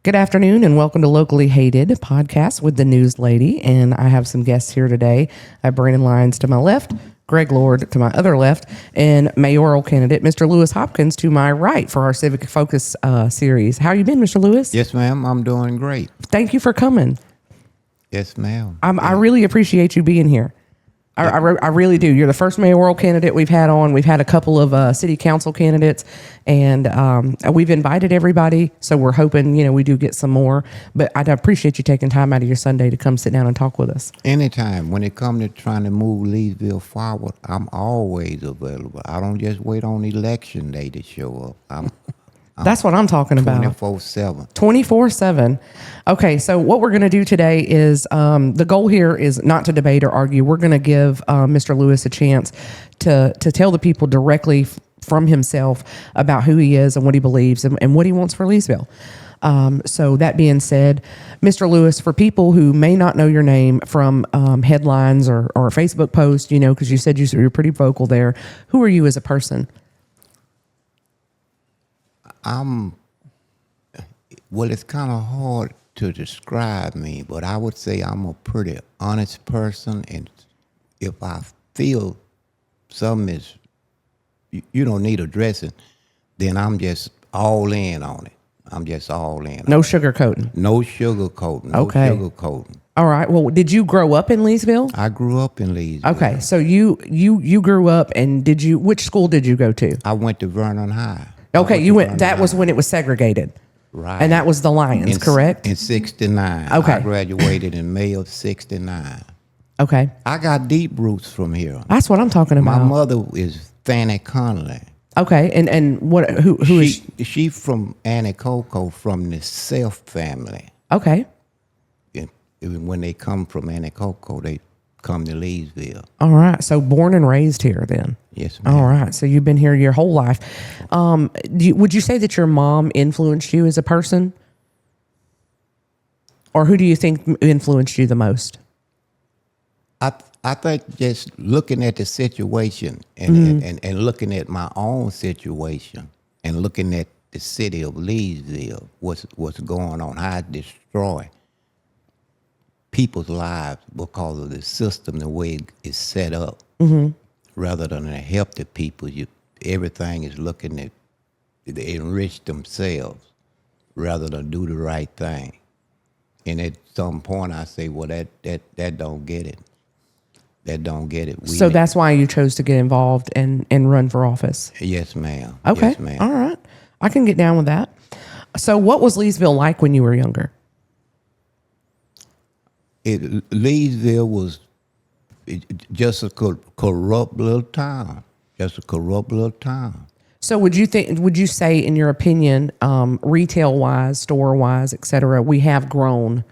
Good afternoon and welcome to Locally Hated podcast with the news lady. And I have some guests here today. I have Brandon Lyons to my left, Greg Lord to my other left, and mayoral candidate Mr. Louis Hopkins to my right for our Civic Focus series. How you been, Mr. Louis? Yes, ma'am. I'm doing great. Thank you for coming. Yes, ma'am. I really appreciate you being here. I really do. You're the first mayoral candidate we've had on. We've had a couple of city council candidates, and we've invited everybody. So we're hoping, we do get some more. But I'd appreciate you taking time out of your Sunday to come sit down and talk with us. Anytime. When it comes to trying to move Leesville forward, I'm always available. I don't just wait on election day to show up. That's what I'm talking about. 24/7. 24/7. Okay, so what we're going to do today is the goal here is not to debate or argue. We're going to give Mr. Louis a chance to tell the people directly from himself about who he is and what he believes and what he wants for Leesville. So that being said, Mr. Louis, for people who may not know your name from headlines or a Facebook post, because you said you're pretty vocal there, who are you as a person? Well, it's kind of hard to describe me, but I would say I'm a pretty honest person. And if I feel something is, you don't need addressing, then I'm just all in on it. I'm just all in. No sugarcoating. No sugarcoating. No Okay. sugarcoating. All right. Well, did you grow up in Leesville? I grew up in Leesville. Okay. So you grew up, and which school did you go to? I went to Vernon High. Okay, that was when it was segregated. Right. And that was the Lions, correct? In 69. Okay. I graduated in May of 69. Okay. I got deep roots from here. That's what I'm talking My about. mother is Fanny Conley. Okay. And what who is She from Anacoco, from the Self family. Okay. And when they come from Anacoco, they come to Leesville. All right. So born and raised here then. Yes, ma'am. All right. So you've been here your whole life. Would you say that your mom influenced you as a person? Or who do you think influenced you the most? I think just looking at the situation and looking at my own situation and looking at the city of Leesville, what's going on, how it destroy people's lives because of the system, the way it's set up. Rather than to help the people, everything is looking at they enrich themselves rather than do the right thing. And at some point, I say, well, that don't get it. That don't get it. So that's why you chose to get involved and run for office. Yes, ma'am. Okay. Yes, ma'am. All right. I can get down with that. So what was Leesville like when you were younger? Leesville was just a corrupt little town. Just a corrupt little town. So would you say, in your opinion, retail wise, store wise, et cetera, we have grown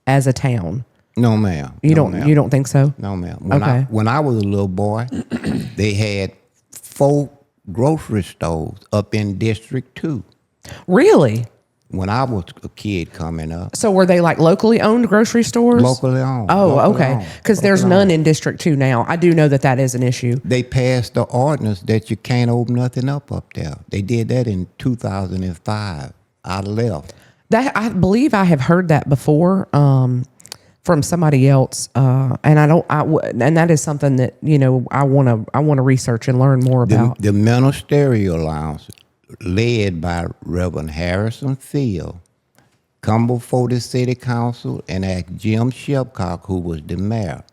as a town? No, ma'am. You don't think so? No, ma'am. When I was a little boy, they had 4 grocery stores up in District 2. Really? When I was a kid coming up. So were they like locally owned grocery stores? Locally owned. Oh, okay. Because there's none in District 2 now. I do know that is an issue. They passed the ordinance that you can't open nothing up there. They did that in 2005. I left. I believe I have heard that before from somebody else, and and that is something that I want to research and learn more about. The ministerial lounge, led by Reverend Harrison Field, come before the city council and asked Jim Shepcock, who was the mayor,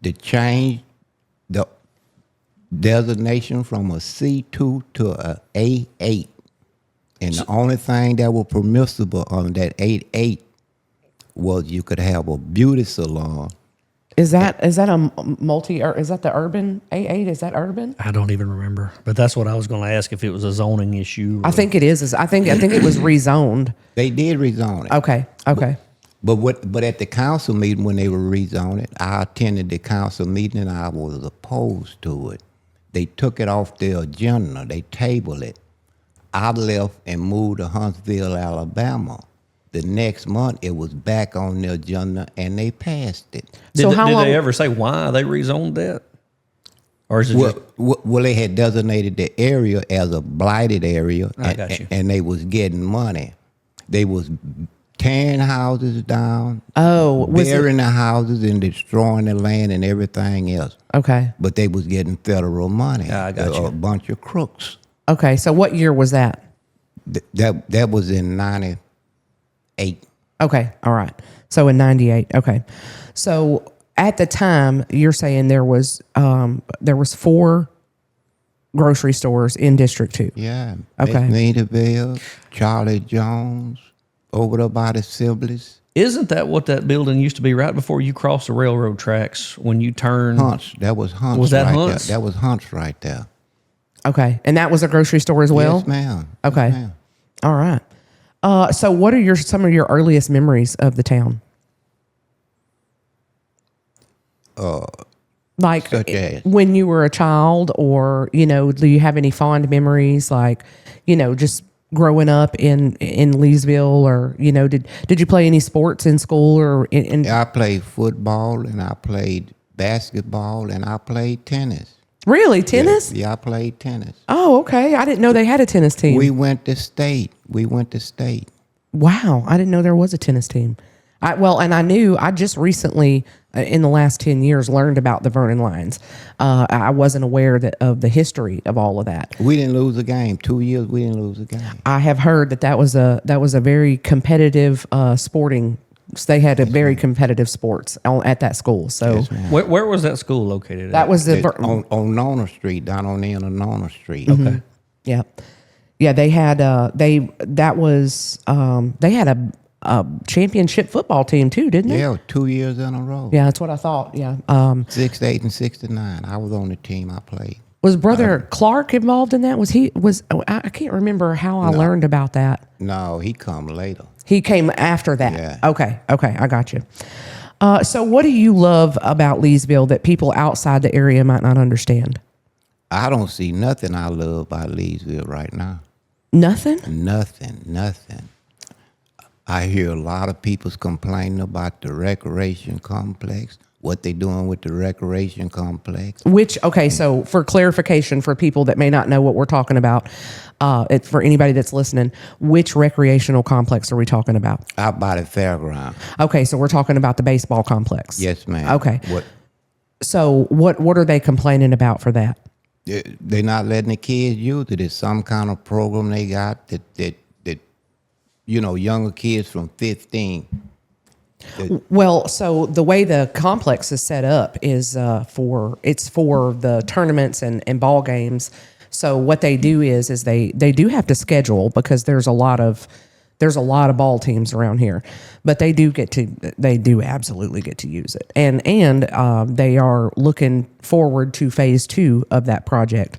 to change the designation from a C2 to a A8. And the only thing that was permissible on that 8-8 was you could have a beauty salon. Is that a multi, or is that the urban A8? Is that urban? I don't even remember, but that's what I was going to ask, if it was a zoning issue. I think it is. I think it was rezoned. They did rezone it. Okay. But at the council meeting when they were rezoning it, I attended the council meeting and I was opposed to it. They took it off their agenda. They tabled it. I left and moved to Huntsville, Alabama. The next month, it was back on the agenda, and they passed it. Did they ever say why they rezoned that? Or is it well, they had designated the area as a blighted area, I got you. and they was getting money. They was tearing houses down, Oh, was it? burying the houses and destroying the land and everything else. Okay. But they was getting federal money. I got you. A bunch of crooks. Okay. So what year was that? That was in 98. Okay. All right. So in 98. Okay. So at the time, you're saying there was 4 grocery stores in District 2. Yeah. Okay. Leesville, Charlie Jones, over there by the Sibley's. Isn't that what that building used to be right before you cross the railroad tracks when you turn? Hunt's. That was Hunt's. Was that right Hunt's? There. That was Hunt's right there. Okay. And that was a grocery store as well? Yes, ma'am. Okay. Yes, ma'am. All right. So what are some of your earliest memories of the town? Like Such as? when you were a child, or, do you have any fond memories, like, just growing up in Leesville, or, did you play any sports in school or in I played football, and I played basketball, and I played tennis. Really? Tennis? Yeah, I played tennis. Oh, okay. I didn't know they had a tennis team. We went to state. Wow. I didn't know there was a tennis team. I just recently, in the last 10 years, learned about the Vernon Lions. I wasn't aware of the history of all of that. We didn't lose a game. 2 years, we didn't lose a game. I have heard that was a very competitive sporting. They had a very competitive sports at that school. So Where was that school located at? that was the On Nona Street, down on the end of Nona Street. Okay. yeah. They had they had a championship football team too, didn't they? Yeah, 2 years in a row. Yeah, that's what I thought. Yeah. 68 and 69. I was on the team. I played. Was Brother Clark involved in that? I can't remember how I learned about that. No, he come later. He came after that. Yeah. Okay, I got you. So what do you love about Leesville that people outside the area might not understand? I don't see nothing I love about Leesville right now. Nothing? Nothing. I hear a lot of people complaining about the recreation complex, what they doing with the recreation complex. So for clarification for people that may not know what we're talking about, for anybody that's listening, which recreational complex are we talking about? Out by the fairground. Okay, so we're talking about the baseball complex. Yes, ma'am. Okay. So what are they complaining about for that? They're not letting the kids use it. It's some kind of program they got that younger kids from 15. Well, so the way the complex is set up is for the tournaments and ball games. So what they do is they do have to schedule, because there's a lot of ball teams around here, but they do absolutely get to use it, and they are looking forward to phase 2 of that project,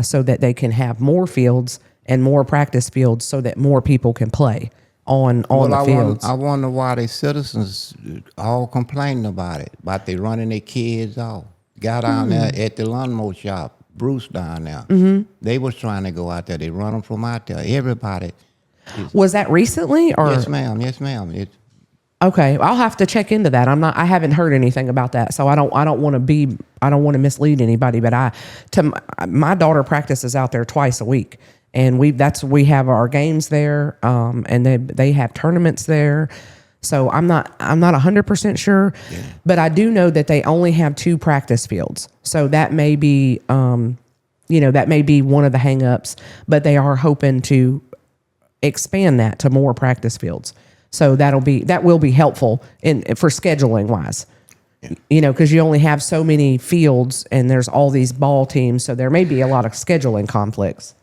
so that they can have more fields and more practice fields, so that more people can play on the fields. I wonder why the citizens all complaining about it, about they running their kids off. Got down there at the lawnmower shop, Bruce down there. Mm-hmm. They was trying to go out there. They run them from out there. Everybody. Was that recently, or? Yes, ma'am. Okay, I'll have to check into that. I haven't heard anything about that, so I don't want to mislead anybody. But my daughter practices out there twice a week, and we have our games there, and they have tournaments there. So I'm not 100% sure, but I do know that they only have 2 practice fields. So that may be one of the hangups, but they are hoping to expand that to more practice fields. So that will be helpful for scheduling wise. Because you only have so many fields, and there's all these ball teams, so there may be a lot of scheduling conflicts.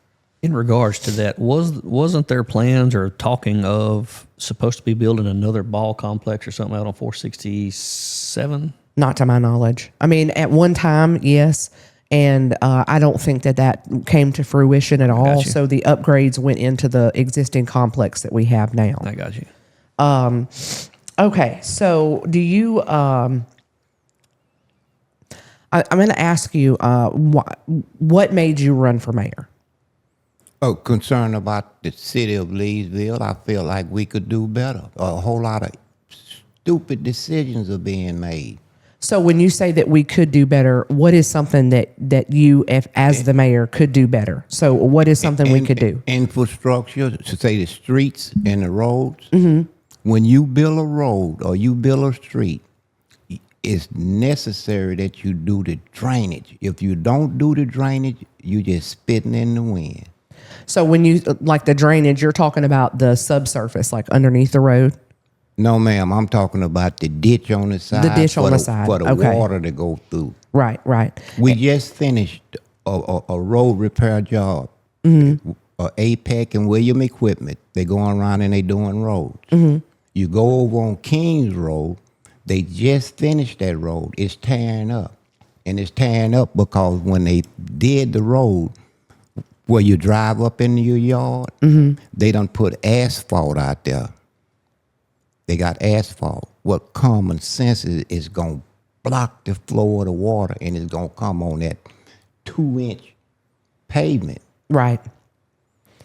In regards to that, wasn't there plans or talking of supposed to be building another ball complex or something out on 467? Not to my knowledge. I mean, at one time, yes, and I don't think that came to fruition at all. Got you. So the upgrades went into the existing complex that we have now. I got you. Okay, so do you? I'm going to ask you, what made you run for mayor? Oh, concerned about the city of Leesville. I feel like we could do better. A whole lot of stupid decisions are being made. So when you say that we could do better, what is something that you, as the mayor, could do better? So what is something we could do? Infrastructure, to say the streets and the roads. When you build a road or you build a street, it's necessary that you do the drainage. If you don't do the drainage, you just spitting in the wind. So when you like the drainage, you're talking about the subsurface, like underneath the road. No, ma'am. I'm talking about the ditch on the side. The ditch on the side. For the Okay. water to go through. Right, right. We just finished a road repair job. APEC and William Equipment. They going around and they doing roads. You go over on Kings Road. They just finished that road. It's tearing up. And it's tearing up because when they did the road, where you drive up into your yard, they done put asphalt out there. They got asphalt. What common sense is going to block the flow of the water, and it's going to come on that 2-inch pavement. Right.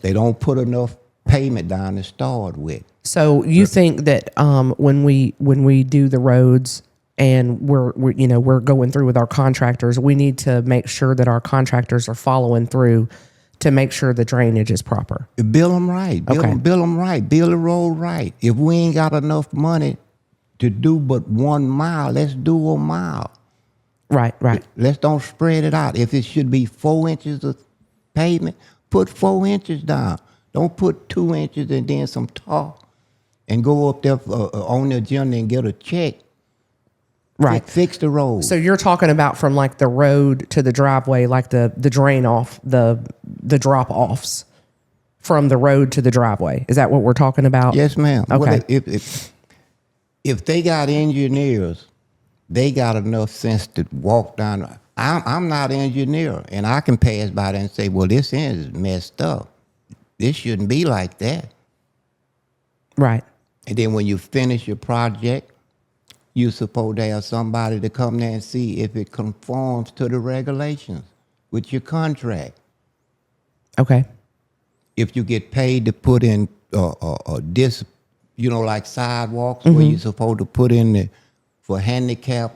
They don't put enough pavement down to start with. So you think that when we do the roads and we're going through with our contractors, we need to make sure that our contractors are following through to make sure the drainage is proper. Build them right. Build them right. Build the road right. If we ain't got enough money to do but 1 mile, let's do a mile. Right, right. Let's don't spread it out. If it should be 4 inches of pavement, put 4 inches down. Don't put 2 inches and then some tar and go up there on the agenda and get a check. Right. Fix the road. So you're talking about from like the road to the driveway, like the drain off, the drop offs from the road to the driveway. Is that what we're talking about? Yes, ma'am. Okay. Well, if they got engineers, they got enough sense to walk down. I'm not an engineer, and I can pass by there and say, well, this end is messed up. This shouldn't be like that. Right. And then when you finish your project, you're supposed to have somebody to come there and see if it conforms to the regulations with your contract. Okay. If you get paid to put in this, like sidewalks where you're supposed to put in for handicap,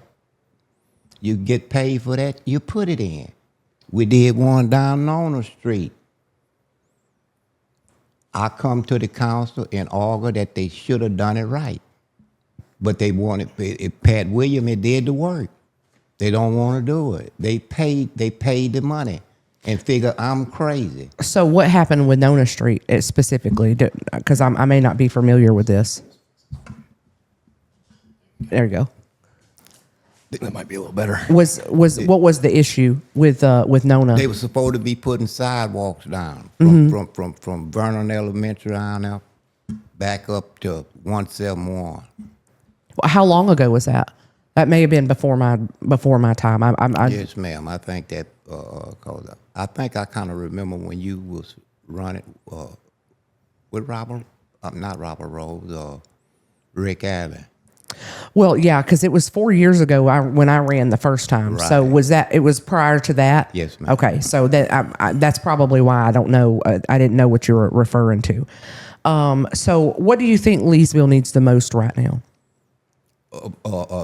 you get paid for that, you put it in. We did one down on the street. I come to the council and argue that they should have done it right. But they wanted Pat William. It did the work. They don't want to do it. They paid the money, and figure I'm crazy. So what happened with Nona Street specifically? Because I may not be familiar with this. There you go. That might be a little better. What was the issue with Nona? They were supposed to be putting sidewalks down from Vernon Elementary on out back up to 171. How long ago was that? That may have been before my time. Yes, ma'am. I think that I think I kind of remember when you was running with not Robert Rose, Rick Allen. Well, yeah, because it was 4 years ago when I ran the first time. Right. So it was prior to that? Yes, ma'am. Okay, so that's probably why I don't know. I didn't know what you were referring to. So what do you think Leesville needs the most right now?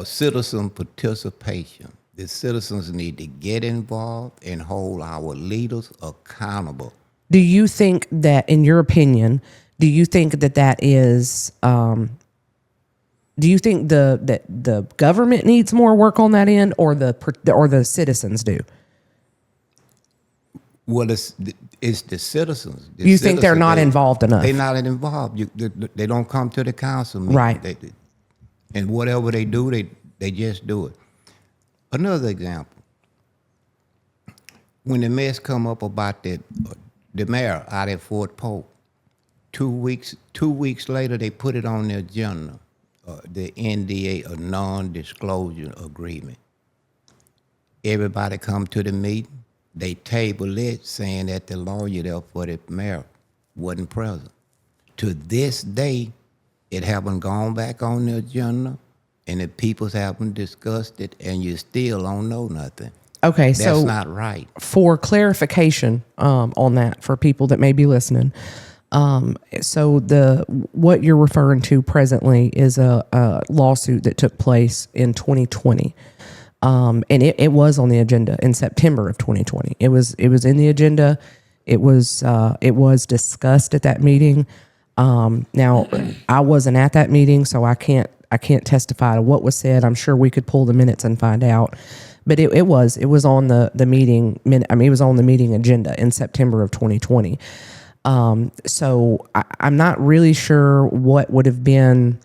Citizen participation. The citizens need to get involved and hold our leaders accountable. Do you think that, in your opinion, do you think that is? Do you think that the government needs more work on that end, or the citizens do? Well, it's the citizens. You think they're not involved enough? They're not involved. They don't come to the council meeting. Right. And whatever they do, they just do it. Another example. When the mess come up about the mayor out at Fort Polk, 2 weeks later, they put it on the agenda, the NDA, a non-disclosure agreement. Everybody come to the meeting. They table it, saying that the lawyer there for the mayor wasn't present. To this day, it haven't gone back on the agenda, and the peoples haven't discussed it, and you still don't know nothing. Okay, That's so not right. For clarification on that, for people that may be listening, so what you're referring to presently is a lawsuit that took place in 2020. And it was on the agenda in September of 2020. It was in the agenda. It was discussed at that meeting. Now, I wasn't at that meeting, so I can't testify to what was said. I'm sure we could pull the minutes and find out. But it was on the meeting. I mean, it was on the meeting agenda in September of 2020. So I'm not really sure what would have been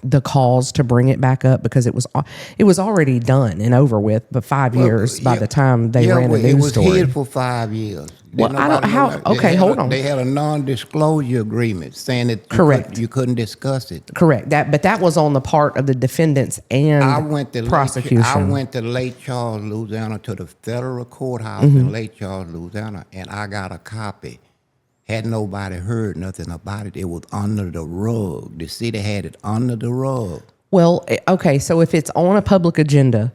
the cause to bring it back up, because it was already done and over with. But 5 years by the time they ran the news it was story. hid for 5 years. Well, I don't how. Okay, hold on. They had a non-disclosure agreement saying that Correct. You couldn't discuss it. Correct. But that was on the part of the defendants and prosecution. I went to Lake Charles, Louisiana, to the federal courthouse in Lake Charles, Louisiana, and I got a copy. Had nobody heard nothing about it, it was under the rug. The city had it under the rug. Well, okay, so if it's on a public agenda,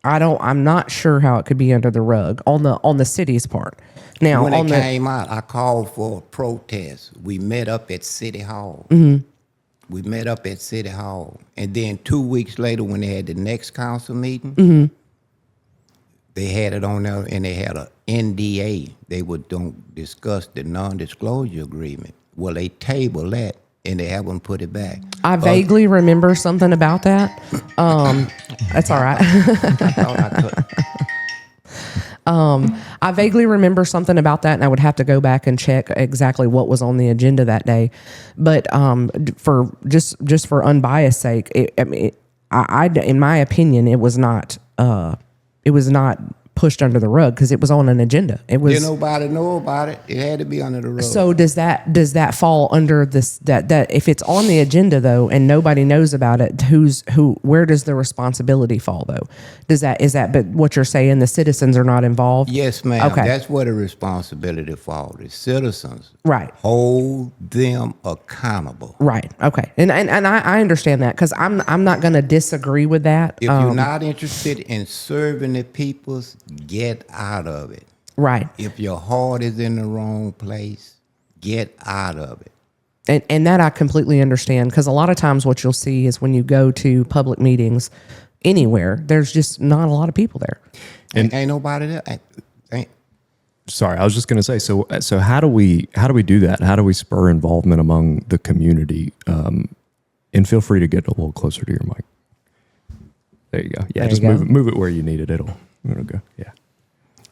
I'm not sure how it could be under the rug on the city's part. Now, when it came out, I called for a protest. We met up at City Hall. We met up at City Hall. And then 2 weeks later, when they had the next council meeting, they had it on there, and they had a NDA. They don't discuss the non-disclosure agreement. Well, they tabled that, and they haven't put it back. I vaguely remember something about that. That's all right. I thought I could. I vaguely remember something about that, and I would have to go back and check exactly what was on the agenda that day. But for just for unbiased sake, in my opinion, it was not pushed under the rug because it was on an agenda. It was. Did nobody know about it? It had to be under the rug. So does that fall under this? That if it's on the agenda though, and nobody knows about it, where does the responsibility fall though? Is that? But what you're saying, the citizens are not involved. Yes, ma'am. Okay. That's where the responsibility falls. The citizens. Right. Hold them accountable. Right. Okay. And I understand that, because I'm not going to disagree with that. If you're not interested in serving the peoples, get out of it. Right. If your heart is in the wrong place, get out of it. And that I completely understand, because a lot of times what you'll see is when you go to public meetings anywhere, there's just not a lot of people there. And ain't nobody there. Sorry, I was just going to say. So how do we do that? How do we spur involvement among the community? And feel free to get a little closer to your mic. There you go. Yeah, There just you go. move it where you need it. It'll go. Yeah.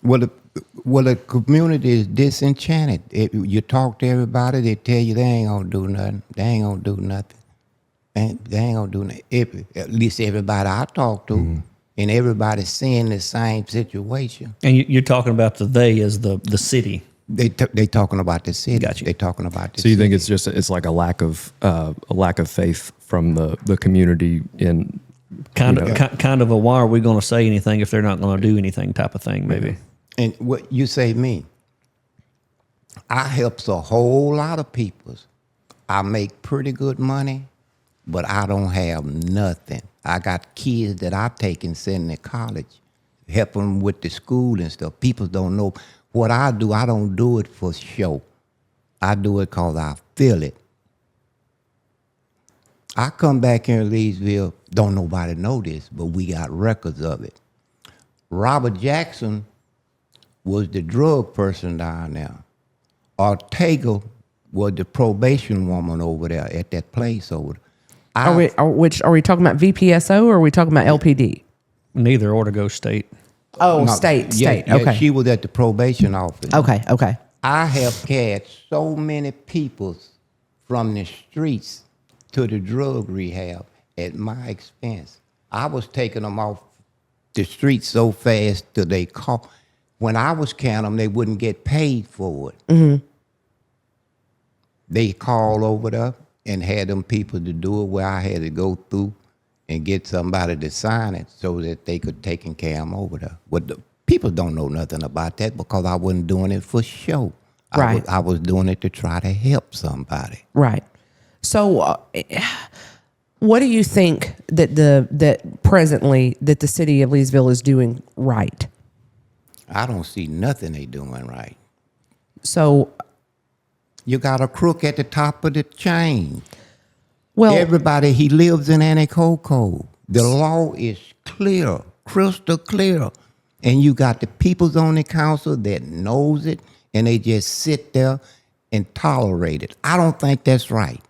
Well, the community is disenchanted. You talk to everybody, they tell you they ain't gonna do nothing. They ain't gonna do nothing. They ain't gonna do nothing. At least everybody I talk to, and everybody's seeing the same situation. And you're talking about the they as the city. They talking about the city. Gotcha. They talking about the So you city. think it's like a lack of faith from the community in Kind of a why are we going to say anything if they're not going to do anything type of thing, maybe. And what you say me, I helps a whole lot of people. I make pretty good money, but I don't have nothing. I got kids that I take and send to college, help them with the school and stuff. People don't know what I do. I don't do it for show. I do it because I feel it. I come back here in Leesville, don't nobody know this, but we got records of it. Robert Jackson was the drug person down there. Ortega was the probation woman over there at that place over there. Are we talking about VPSO or are we talking about LPD? Neither or to go state. Oh, No, state. yeah, Okay. she was at the probation office. Okay. I have catch so many people from the streets to the drug rehab at my expense. I was taking them off the streets so fast till they call. When I was counting them, they wouldn't get paid for it. They called over there and had them people to do it, where I had to go through and get somebody to sign it so that they could take and carry them over there. But the people don't know nothing about that because I wasn't doing it for show. Right. I was doing it to try to help somebody. Right. So, what do you think that presently that the city of Leesville is doing right? I don't see nothing they doing right. So, You got a crook at the top of the chain. well, Everybody, he lives in Anacoco. The law is clear, crystal clear. And you got the peoples on the council that knows it, and they just sit there and tolerate it. I don't think that's right.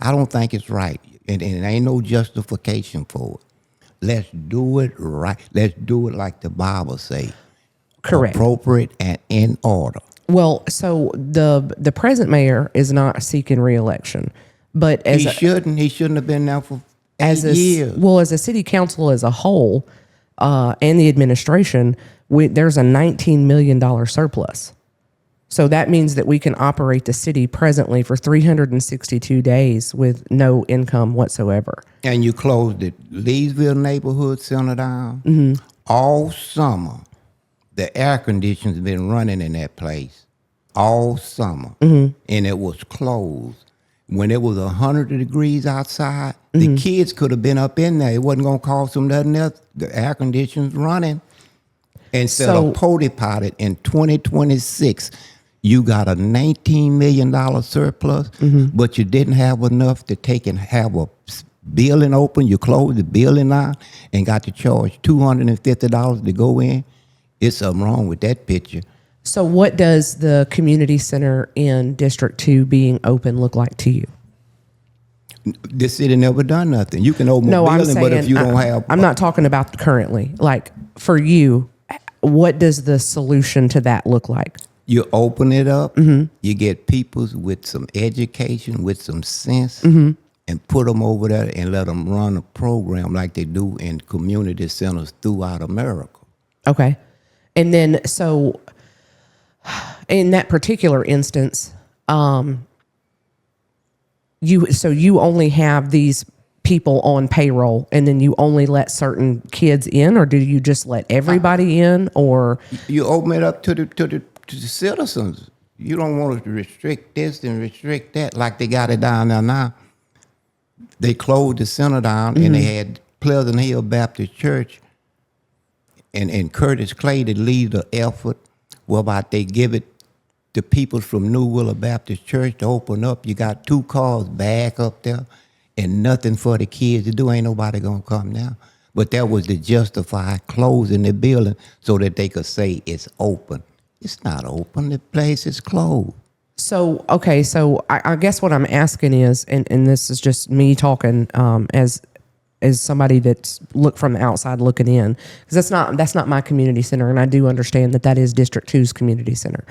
I don't think it's right. And it ain't no justification for it. Let's do it right. Let's do it like the Bible say. Correct. Appropriate and in order. Well, so the present mayor is not seeking reelection, but He shouldn't have been there for 8 years. Well, as a city council as a whole, and the administration, there's a $19 million surplus. So that means that we can operate the city presently for 362 days with no income whatsoever. And you closed the Leesville neighborhood center down. All summer, the air conditioning's been running in that place all summer, and it was closed. When it was 100 degrees outside, the kids could have been up in there. It wasn't going to cost them nothing else. The air conditioning's running. Instead of potty-potted in 2026, you got a $19 million surplus, but you didn't have enough to take and have a building open. You closed the building down and got to charge $250 to go in. It's something wrong with that picture. So what does the community center in District 2 being open look like to you? The city never done nothing. You can open a building, but if you don't have... I'm not talking about currently. Like, for you, what does the solution to that look like? You open it up, you get people with some education, with some sense, and put them over there and let them run a program like they do in community centers throughout America. Okay. And then, so in that particular instance, you only have these people on payroll, and then you only let certain kids in, or do you just let everybody in, or you open it up to the citizens? You don't want to restrict this and restrict that like they got it down there now. They closed the center down, and they had Pleasant Hill Baptist Church and Curtis Clay to lead the effort. Well, about they give it to people from New Willow Baptist Church to open up. You got 2 cars back up there and nothing for the kids to do. Ain't nobody going to come now. But that was to justify closing the building so that they could say it's open. It's not open. The place is closed. So, okay, so I guess what I'm asking is, and this is just me talking as somebody that's look from the outside looking in, because that's not my community center, and I do understand that is District 2's community center.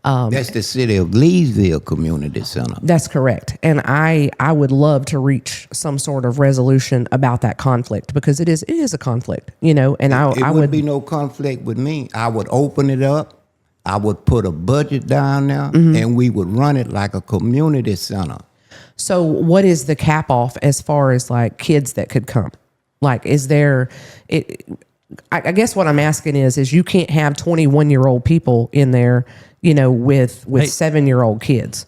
That's the city of Leesville Community Center. That's correct. And I would love to reach some sort of resolution about that conflict, because it is a conflict, and I would be no conflict with me. I would open it up. I would put a budget down there, and we would run it like a community center. So what is the cap off as far as like kids that could come? Like, is there I guess what I'm asking is you can't have 21-year-old people in there, with 7-year-old kids.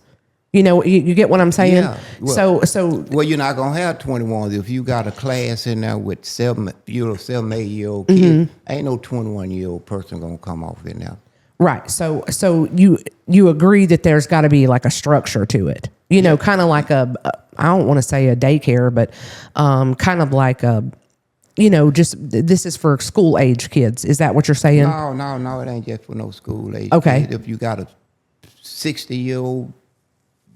You get what I'm saying? Yeah. Well, so you're not gonna have 21. If you got a class in there with 7, 8-year-old kids, ain't no 21-year-old person gonna come off in there. Right. So you agree that there's got to be like a structure to it, kind of like I don't want to say a daycare, but kind of like just this is for school age kids. Is that what you're saying? No, it ain't just for no school age Okay. kids. If you got a 60-year-old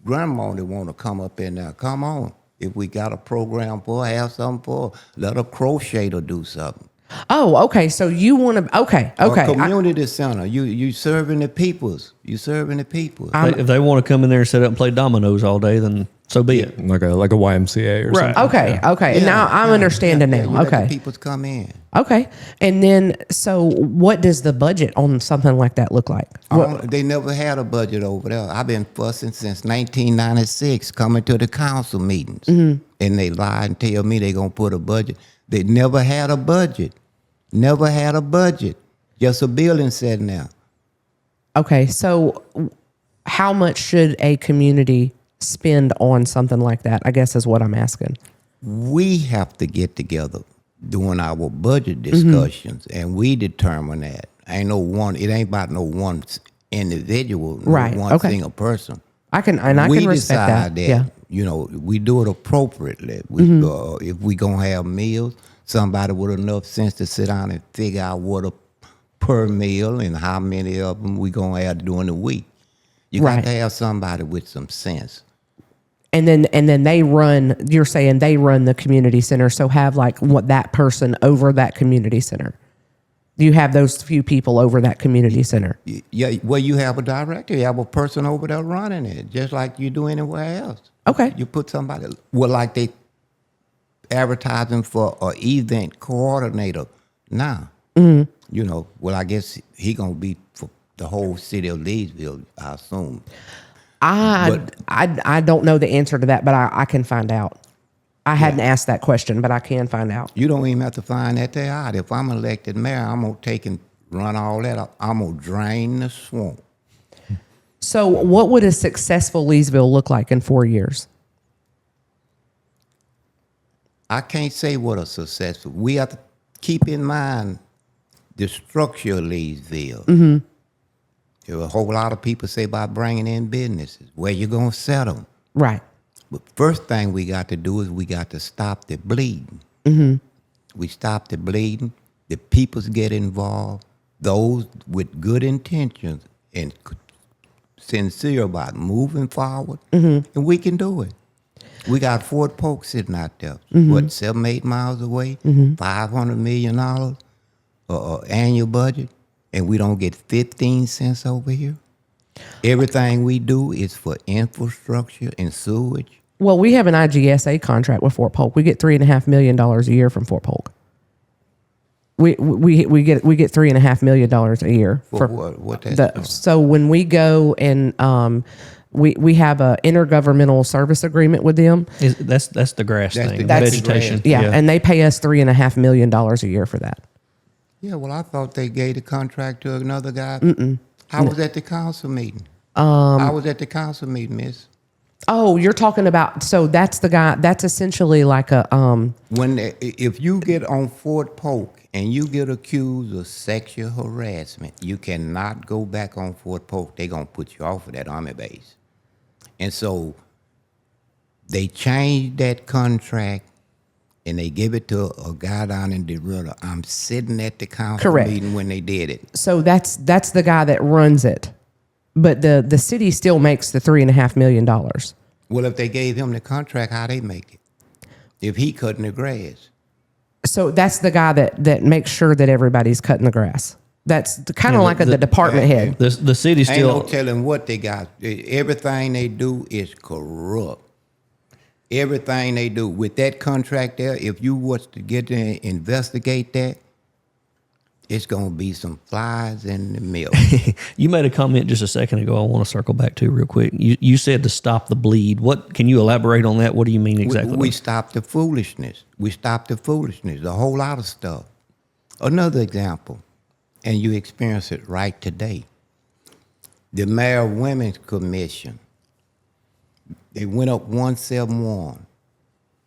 grandma that want to come up in there, come on. If we got a program for her, have something for her, let her crochet or do something. Oh, okay. So you want to? Okay. A community center. You serving the peoples. You serving the people. If they want to come in there and sit up and play dominoes all day, then so be it. Like a YMCA or something. Okay. Okay. Yeah, Now I'm understanding you now. let Okay. the peoples come in. Okay. And then, so what does the budget on something like that look like? They never had a budget over there. I've been fussing since 1996, coming to the council meetings. And they lie and tell me they going to put a budget. They never had a budget. Never had a budget. Just a building sitting there. Okay. So how much should a community spend on something like that, I guess is what I'm asking. We have to get together during our budget discussions, and we determine that. It ain't about no one individual, right. no one single person. I can respect that. Yeah. We do it appropriately. If we gonna have meals, somebody with enough sense to sit down and figure out what per meal and how many of them we gonna have during the week. You got Right. to have somebody with some sense. And then they run. You're saying they run the community center, so have like what that person over that community center. You have those few people over that community center. Yeah, well, you have a director, you have a person over there running it, just like you do anywhere else. Okay. You put somebody, well, like they advertising for an event coordinator now. Mm-hmm. You know, well, I guess he gonna be for the whole city of Leesville, I assume. I don't know the answer to that, but I can find out. I hadn't asked that question, but I can find out. You don't even have to find that there out. If I'm elected mayor, I'm gonna take and run all that up. I'm gonna drain the swamp. So, what would a successful Leesville look like in 4 years? I can't say what a successful. We have to keep in mind the structure of Leesville. Mm-hmm. There are a whole lot of people say about bringing in businesses. Where you gonna set them? Right. But first thing we got to do is we got to stop the bleeding. Mm-hmm. We stop the bleeding. The peoples get involved. Those with good intentions and sincere about moving forward, and we can do it. We got Fort Polk sitting out there, what, 7-8 miles away, $500 million annual budget, and we don't get 15 cents over here. Everything we do is for infrastructure and sewage. Well, we have an IGSA contract with Fort Polk. We get $3.5 million a year from Fort Polk. We get $3.5 million a year For what that's for? So when we go and we have a intergovernmental service agreement with them. That's the grass That's thing, the- the that's the vegetation. grass. Yeah, and they pay us $3.5 million a year for that. Yeah, well, I thought they gave the contract to another guy. I was at the council meeting. I was at the council meeting, miss. Oh, you're talking about, so that's the guy, that's essentially like a, If you get on Fort Polk and you get accused of sexual harassment, you cannot go back on Fort Polk. They're going to put you off of that Army base. And so they changed that contract and they give it to a guy down in DeRidder. I'm sitting at the council Correct. meeting when they did it. so that's the guy that runs it. But the city still makes the $3.5 million. Well, if they gave him the contract, how they make it? If he cutting the grass. So that's the guy that makes sure that everybody's cutting the grass. That's kind of like the department head. The city Ain't no still telling what they got. Everything they do is corrupt. Everything they do with that contract there, if you was to get there and investigate that, it's gonna be some flies in the milk. You made a comment just a second ago. I want to circle back to real quick. You said to stop the bleed. What can you elaborate on that? What do you mean exactly? We stopped the foolishness. We stopped the foolishness. A whole lot of stuff. Another example, and you experience it right today. The Mayor Women's Commission. They went up 171,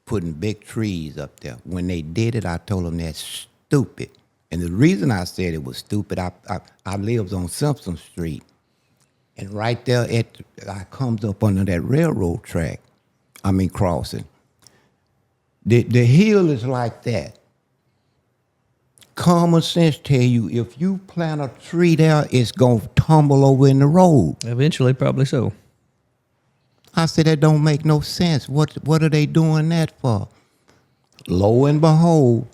putting big trees up there. When they did it, I told them that's stupid. And the reason I said it was stupid, I lived on Simpson Street. And right there, I comes up under that railroad track, crossing. The hill is like that. Common sense tell you, if you plant a tree there, it's going to tumble over in the road. Eventually, probably so. I said, that don't make no sense. What are they doing that for? Lo and behold,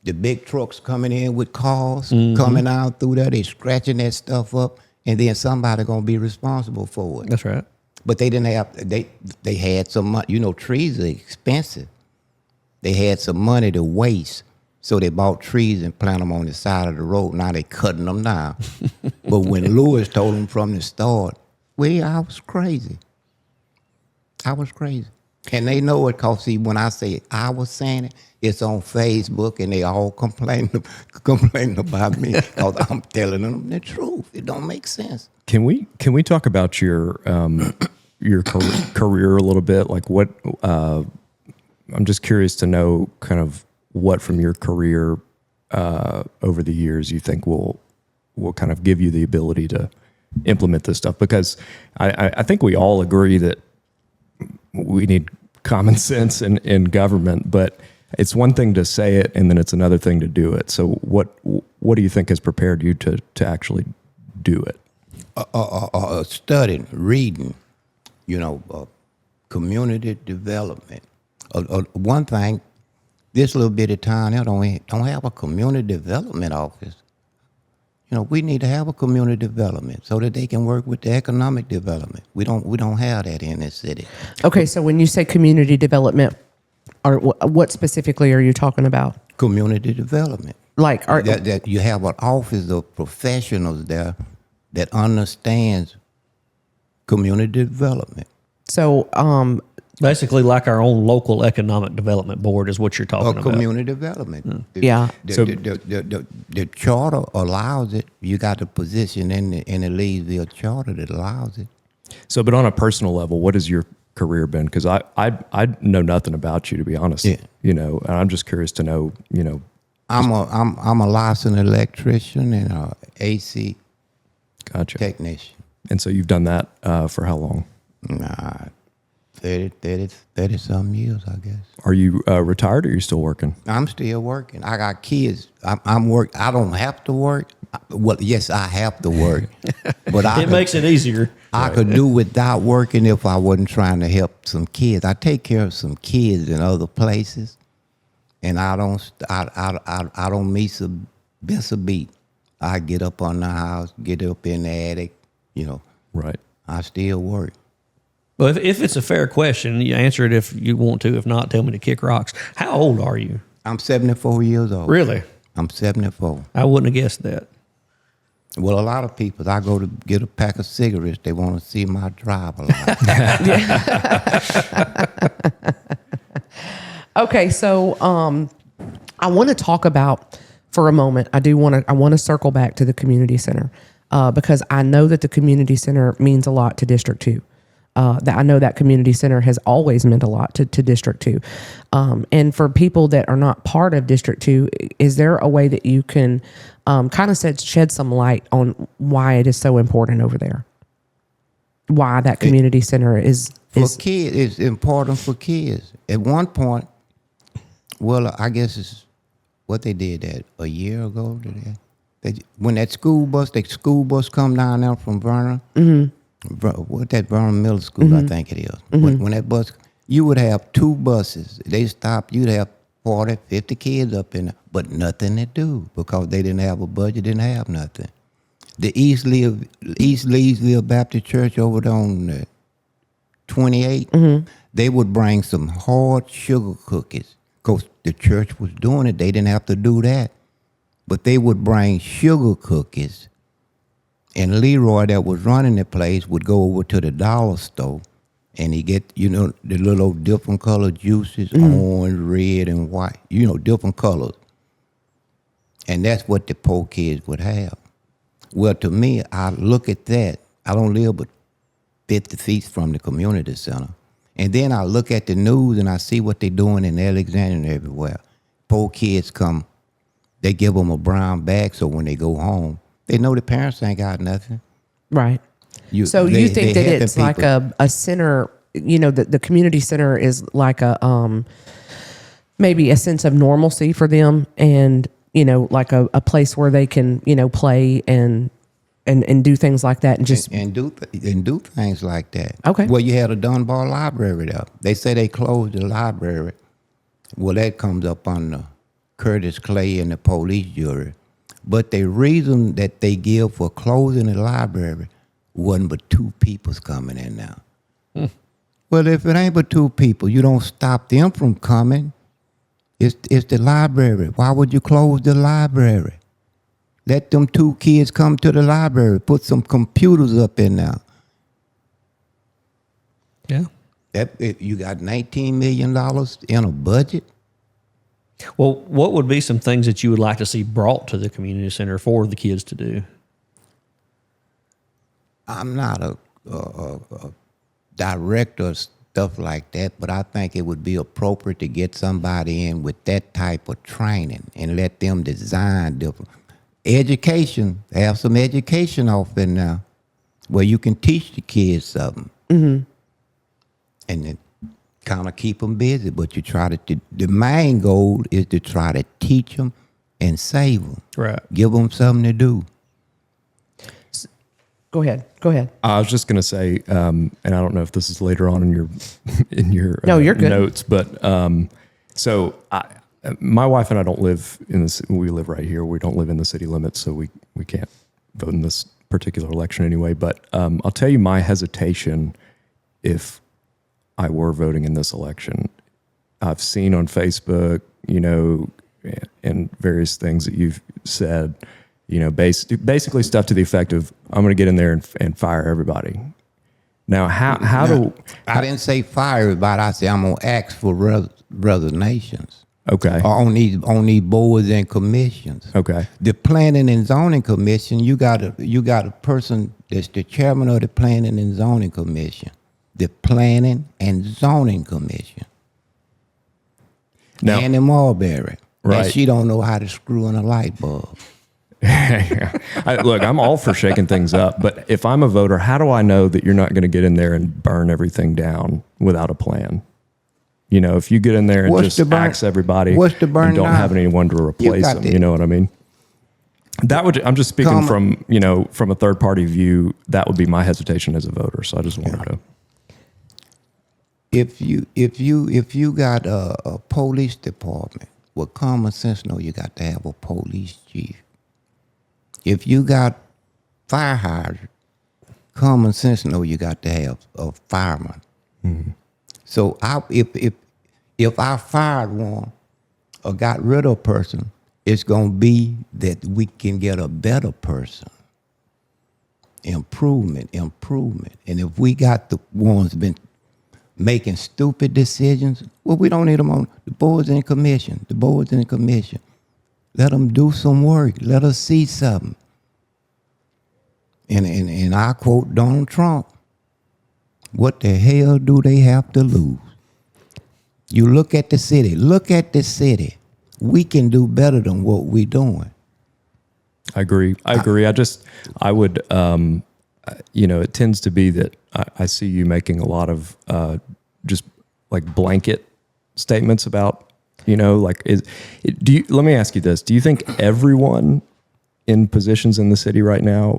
the big trucks coming in with cars, coming out through there, they scratching that stuff up, and then somebody gonna be responsible for it. That's right. But they didn't have, they had some money. You know, trees are expensive. They had some money to waste, so they bought trees and planted them on the side of the road. Now they cutting them down. But when Louis told them from the start, I was crazy. I was crazy. And they know it because, see, when I say I was saying it, it's on Facebook and they all complaining about me because I'm telling them the truth. It don't make sense. Can we talk about your career a little bit? Like what I'm just curious to know kind of what from your career over the years you think will kind of give you the ability to implement this stuff, because I think we all agree that we need common sense in government, but it's one thing to say it and then it's another thing to do it. So what do you think has prepared you to actually do it? Studying, reading, community development. One thing, this little bitty town here don't have a community development office. We need to have a community development so that they can work with the economic development. We don't have that in this city. Okay, so when you say community development, what specifically are you talking about? Community development. Like, that you have an office of professionals there that understands community development. so Basically, like our own local economic development board is what you're talking about. Community development. Yeah. The charter allows it. You got a position in the Leesville charter that allows it. So, but on a personal level, what has your career been? Because I know nothing about you, to be honest. Yeah. And I'm just curious to know. I'm a licensed electrician and a AC Gotcha. technician. And so you've done that for how long? 30 some years, I guess. Are you retired or are you still working? I'm still working. I got kids. I'm work. I don't have to work. Well, yes, I have to work, but It makes it easier. I could do without working if I wasn't trying to help some kids. I take care of some kids in other places, and I don't miss a beat. I get up on the house, get up in the attic, Right. I still work. Well, if it's a fair question, you answer it if you want to. If not, tell me to kick rocks. How old are you? I'm 74 years old. Really? I'm 74. I wouldn't have guessed that. Well, a lot of people, I go to get a pack of cigarettes, they want to see my driver license. Okay, so I want to talk about for a moment. I want to circle back to the community center because I know that the community center means a lot to District 2. That I know that community center has always meant a lot to District 2. And for people that are not part of District 2, is there a way that you can kind of shed some light on why it is so important over there? Why that community center is For kids, it's important for kids. At one point, well, I guess it's what they did that a year ago. When the school bus come down there from Vernon, what that Vernon Middle School, I think it is. When that bus, you would have two buses. They stopped, you'd have 40, 50 kids up in there, but nothing to do because they didn't have a budget, didn't have nothing. The East Leesville Baptist Church over there on 28, they would bring some hard sugar cookies because the church was doing it. They didn't have to do that. But they would bring sugar cookies, and Leroy that was running the place would go over to the dollar store and he get, the little different color juices, orange, red, and white, different colors. And that's what the poor kids would have. Well, to me, I look at that. I don't live but 50 feet from the community center. And then I look at the news and I see what they're doing in Alexandria and everywhere. Poor kids come, they give them a brown bag so when they go home, they know the parents ain't got nothing. right. You think that it's like a center, the community center is like a maybe a sense of normalcy for them and, like a place where they can, play and do things like that and just and do things like that. Okay. Well, you had a Dunbar library there. They say they closed the library. Well, that comes up on the Curtis Clay and the police jury. But the reason that they give for closing the library wasn't but two people's coming in now. Well, if it ain't but two people, you don't stop them from coming. It's the library. Why would you close the library? Let them two kids come to the library. Put some computers up in there. Yeah. You got $19 million in a budget. Well, what would be some things that you would like to see brought to the community center for the kids to do? I'm not a director of stuff like that, but I think it would be appropriate to get somebody in with that type of training and let them design different. Education, have some education off in there where you can teach the kids something. And then kind of keep them busy, but you try to, the main goal is to try to teach them and save them. Right. Give them something to do. Go ahead. Go ahead. I was just going to say, and I don't know if this is later on in your No, you're good. notes, but so my wife and I don't live in this. We live right here. We don't live in the city limits, so we can't vote in this particular election anyway. But I'll tell you my hesitation if I were voting in this election. I've seen on Facebook, and various things that you've said, basically stuff to the effect of, I'm going to get in there and fire everybody. Now, how do... I didn't say fire everybody. I said I'm going to ask for resignations. Okay. On these boards and commissions. Okay. The Planning and Zoning Commission, you got a person that's the chairman of the Planning and Zoning Commission. The Planning and Zoning Commission. Now, Annie Marbury. Right. And she don't know how to screw in a light bulb. Look, I'm all for shaking things up, but if I'm a voter, how do I know that you're not going to get in there and burn everything down without a plan? If you get in there and just axe everybody and don't have anyone to replace them, you know what I mean? I'm just speaking from a third party view. That would be my hesitation as a voter. So I just wanted to. If you got a police department, with common sense, you got to have a police chief. If you got fire hydrant, common sense, you got to have a fireman. Mm-hmm. So if I fired one or got rid of a person, it's going to be that we can get a better person. Improvement. And if we got the ones been making stupid decisions, well, we don't need them on the boards and commission. Let them do some work. Let us see something. And I quote Donald Trump, what the hell do they have to lose? You look at the city. We can do better than what we're doing. I agree. I would, it tends to be that I see you making a lot of just like blanket statements about, let me ask you this. Do you think everyone in positions in the city right now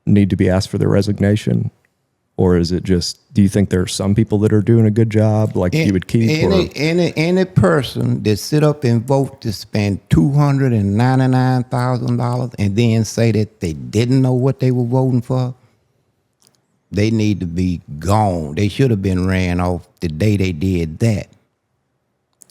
need to be asked for their resignation? Or is it just, do you think there are some people that are doing a good job, like you would keep? Any person that sit up and vote to spend $299,000 and then say that they didn't know what they were voting for, they need to be gone. They should have been ran off the day they did that.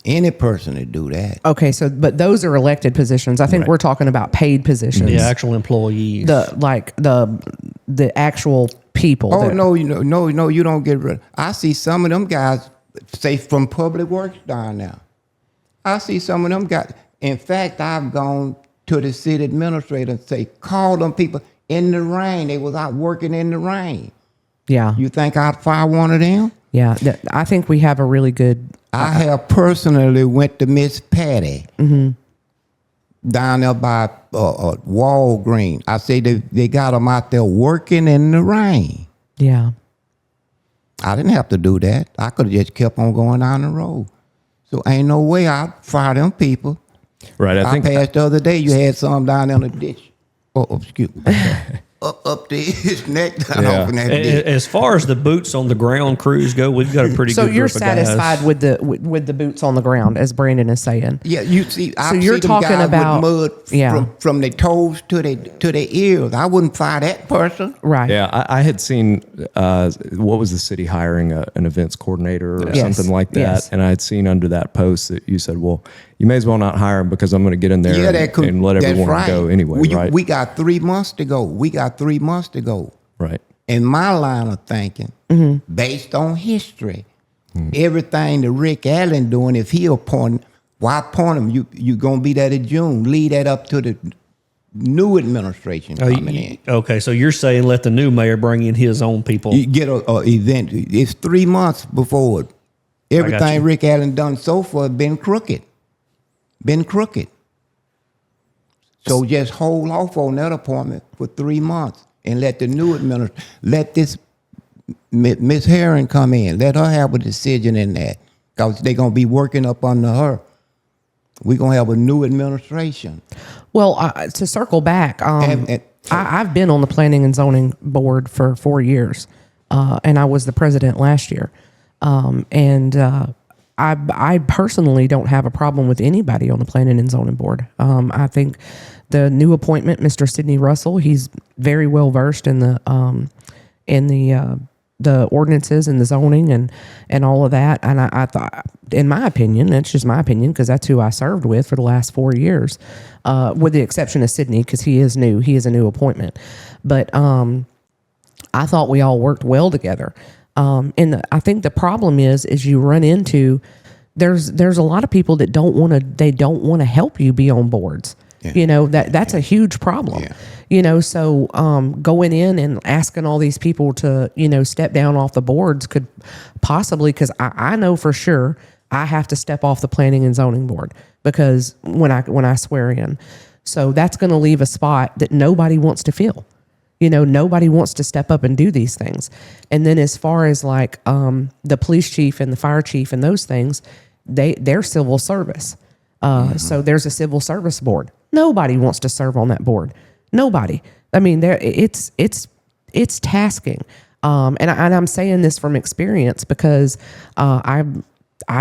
Any person that do that. Okay, but those are elected positions. I think we're talking about paid positions. The actual employees. The actual people. Oh, no, you don't get rid of. I see some of them guys, say from Public Works down there. I see some of them guys. In fact, I've gone to the city administrator and say, call them people in the rain. They was out working in the rain. Yeah. You think I'd fire one of them? Yeah, I think we have a really good... I have personally went to Miss Patty down there by Walgreens. I say they got them out there working in the rain. Yeah. I didn't have to do that. I could have just kept on going down the road. So ain't no way I'd fire them people. Right. I think passed the other day, you had some down there in the ditch. Oh, excuse me. up to his neck down off in that ditch. As far as the boots on the ground crews go, we've got a pretty so good you're group of guys. satisfied with the boots on the ground, as Brandon is saying. Yeah, you see, I you're see them talking guys about with mud from their toes to their ears. I wouldn't fire that person. Right. Yeah, I had seen, what was the city hiring, an events coordinator or something like that. Yes. And I had seen under that post that you said, well, you may as well not hire him because I'm going to get in there and let everyone go anyway, right? We got 3 months to go. Right. In my line of thinking, based on history, everything that Rick Allen doing, if he appoint, why appoint him? You going to be there in June. Lead that up to the new administration coming in. Okay, so you're saying let the new mayor bring in his own people. You get a event. It's 3 months before it. Everything Rick Allen done so far been crooked. So just hold off on that appointment for 3 months and let the new administration, let this Miss Herring come in. Let her have a decision in that because they're going to be working up under her. We're going to have a new administration. Well, to circle back, And I've been on the planning and zoning board for 4 years, and I was the president last year. I personally don't have a problem with anybody on the planning and zoning board. I think the new appointment, Mr. Sidney Russell, he's very well versed in the ordinances and the zoning and all of that. And I thought, in my opinion, it's just my opinion because that's who I served with for the last 4 years, with the exception of Sidney because he is new. He is a new appointment. But I thought we all worked well together. I think the problem is you run into there's a lot of people that don't want to help you be on boards. Yeah. You know, that's a huge problem. Yeah. You know, so going in and asking all these people to, you know, step down off the boards could possibly, because I know for sure I have to step off the planning and zoning board because when I swear in. So that's going to leave a spot that nobody wants to fill. You know, nobody wants to step up and do these things. And then as far as like the police chief and the fire chief and those things, they're civil service. So there's a civil service board. Nobody wants to serve on that board. Nobody. I mean, it's tasking. And I'm saying this from experience because I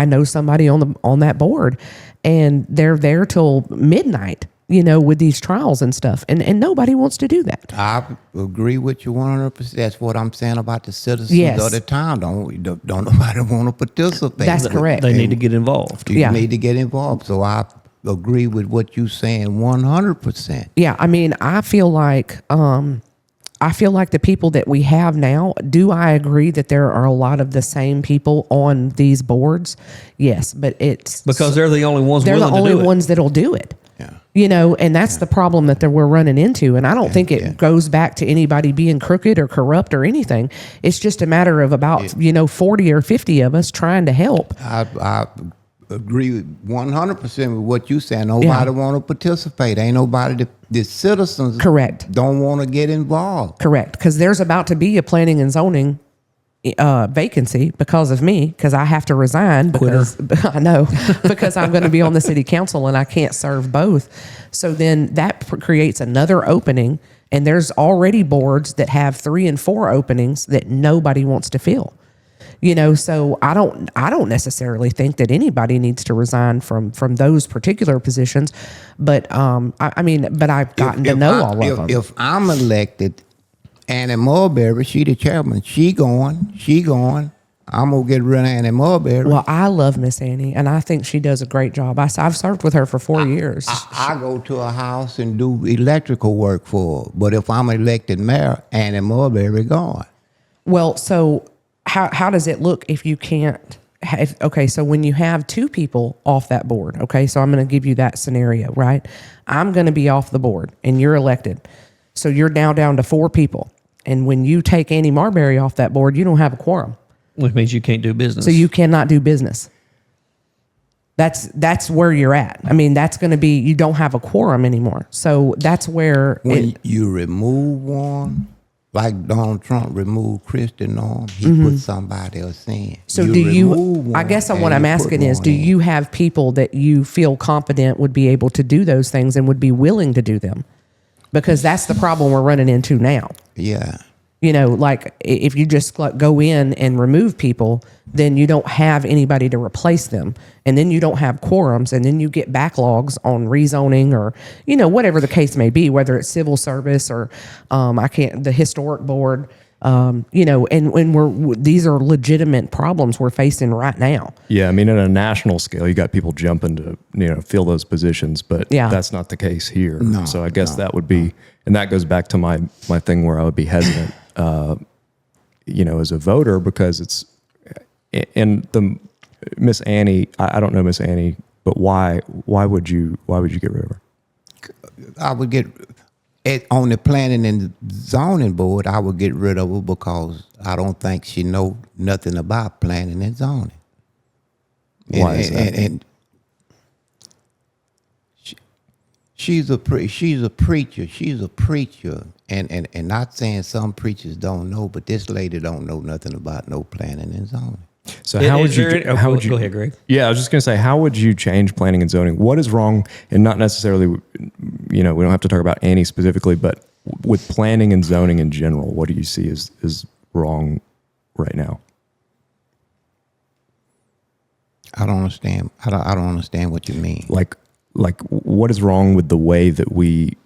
know somebody on that board, and they're there till midnight, you know, with these trials and stuff, and nobody wants to do that. I agree with you 100%. That's what I'm saying about the citizens of the town. Don't nobody want to participate. That's correct. They need to get involved. You need to get involved. So I agree with what you're saying 100%. Yeah, I mean, I feel like the people that we have now, do I agree that there are a lot of the same people on these boards? Yes, but it's because they're the only ones. They're the only ones that that'll do it. Yeah. You know, and that's the problem that we're running into. And I don't think it goes back to anybody being crooked or corrupt or anything. It's just a matter of about 40 or 50 of us trying to help. I agree 100% with what you saying. Nobody want to participate. Ain't nobody. The citizens correct don't want to get involved. Correct, because there's about to be a planning and zoning vacancy because of me, because I have to resign because I know because I'm going to be on the city council and I can't serve both. So then that creates another opening, and there's already boards that have 3 and 4 openings that nobody wants to fill. You know, so I don't necessarily think that anybody needs to resign from those particular positions, but but I've gotten to know all of them. If I'm elected, Annie Mulberry, she the chairman, she going. I'm gonna get rid of Annie Mulberry. Well, I love Miss Annie, and I think she does a great job. I've served with her for 4 years. I go to a house and do electrical work for her, but if I'm elected mayor, Annie Mulberry gone. Well, so how does it look if you can't? Okay, so when you have 2 people off that board, okay, so I'm going to give you that scenario, right? I'm going to be off the board, and you're elected. So you're now down to 4 people. And when you take Annie Marbury off that board, you don't have a quorum. Which means you can't do business. So you cannot do business. That's where you're at. I mean, that's going to be, you don't have a quorum anymore. So that's where... When you remove one, like Donald Trump removed Christian Norm, he put somebody else in. So I guess what I'm asking is, do you have people that you feel confident would be able to do those things and would be willing to do them? Because that's the problem we're running into now. Yeah. You know, like if you just go in and remove people, then you don't have anybody to replace them. And then you don't have quorums, and then you get backlogs on rezoning or, you know, whatever the case may be, whether it's civil service or the historic board, you know, and these are legitimate problems we're facing right now. Yeah. I mean, on a national scale, you got people jumping to, you know, fill those positions, but that's not the case here. No, so I guess that would be, and that goes back to my thing where I would be hesitant, you know, as a voter, because it's, and the Miss Annie, I don't know Miss Annie, but why would you get rid of her? I would get on the planning and zoning board. I would get rid of her because I don't think she know nothing about planning and zoning. Why is that? And she's a preacher. She's a preacher, and not saying some preachers don't know, but this lady don't know nothing about no planning and zoning. So how would you go ahead, Greg? Yeah, I was just going to say, how would you change planning and zoning? What is wrong? And not necessarily, you know, we don't have to talk about Annie specifically, but with planning and zoning in general, what do you see is wrong right now? I don't understand. I don't understand what you mean. Like what is wrong with the way that we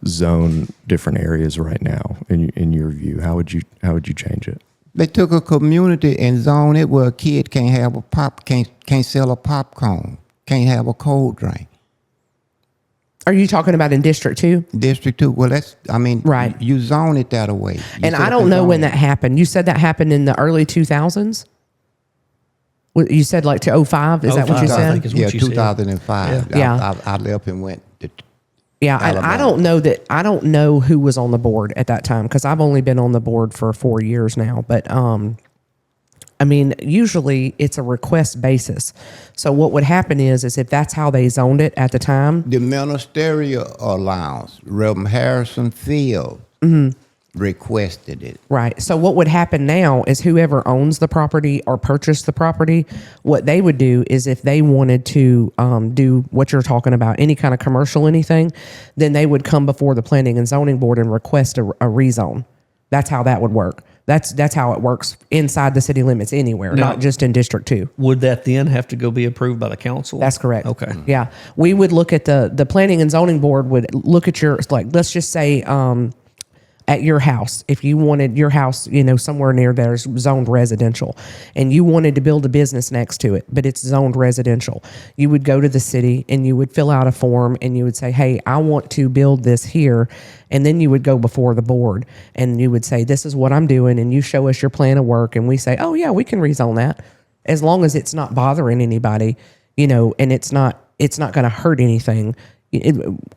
zone different areas right now? In your view, how would you change it? They took a community and zoned it where a kid can't sell a popcorn, can't have a cold drink. Are you talking about in District 2? District 2, well, Right. You zone it that way. And I don't know when that happened. You said that happened in the early 2000s? You said like to 05? Is that what you 05, I said? think is what Yeah, you said. 2005. Yeah. I left and went to Yeah, and I don't know who was on the board at that time because I've only been on the board for 4 years now. But I mean, usually it's a request basis. So what would happen is if that's how they zoned it at the time. the ministerial allowance. Reverend Harrison Field requested it. Right. So what would happen now is whoever owns the property or purchased the property, what they would do is if they wanted to do what you're talking about, any kind of commercial anything, then they would come before the Planning and Zoning Board and request a rezone. That's how that would work. That's how it works inside the city limits anywhere, Now- not just in District 2. Would that then have to go be approved by the council? That's correct. Okay. Yeah. We would look at the Planning and Zoning Board would look at your, like, let's just say, at your house, if you wanted your house, somewhere near there's zoned residential and you wanted to build a business next to it, but it's zoned residential, you would go to the city and you would fill out a form and you would say, hey, I want to build this here. And then you would go before the board and you would say, this is what I'm doing. And you show us your plan of work. And we say, oh yeah, we can rezone that as long as it's not bothering anybody, and it's not going to hurt anything.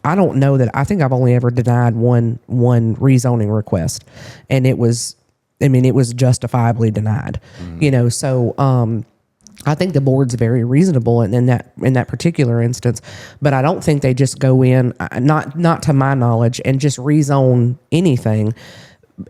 I don't know that. I think I've only ever denied one rezoning request, and it was justifiably denied. So I think the board's very reasonable in that particular instance, but I don't think they just go in, not to my knowledge, and just rezone anything.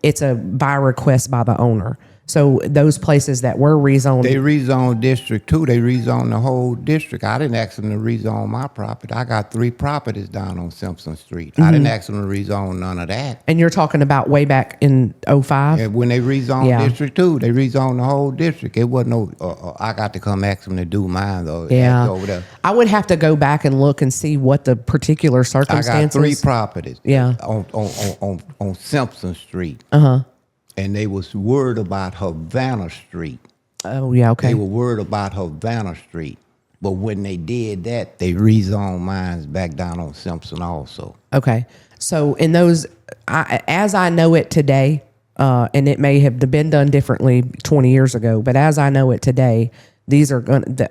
It's by request by the owner. So those places that were rezoned, They rezoned District 2. They rezoned the whole district. I didn't ask them to rezone my property. I got 3 properties down on Simpson Street. I didn't ask them to rezone none of that. and you're talking about way back in 05? And when they rezoned Yeah. District 2, they rezoned the whole district. It wasn't no, I got to come ask them to do mine, though. Yeah. That's over there. I would have to go back and look and see what the particular I got circumstances. 3 properties. Yeah. On Simpson Street. And they was worried about Havana Street. Oh, yeah, okay. They were worried about Havana Street. But when they did that, they rezoned mines back down on Simpson also. Okay. So in those, as I know it today, and it may have been done differently 20 years ago, but as I know it today, these are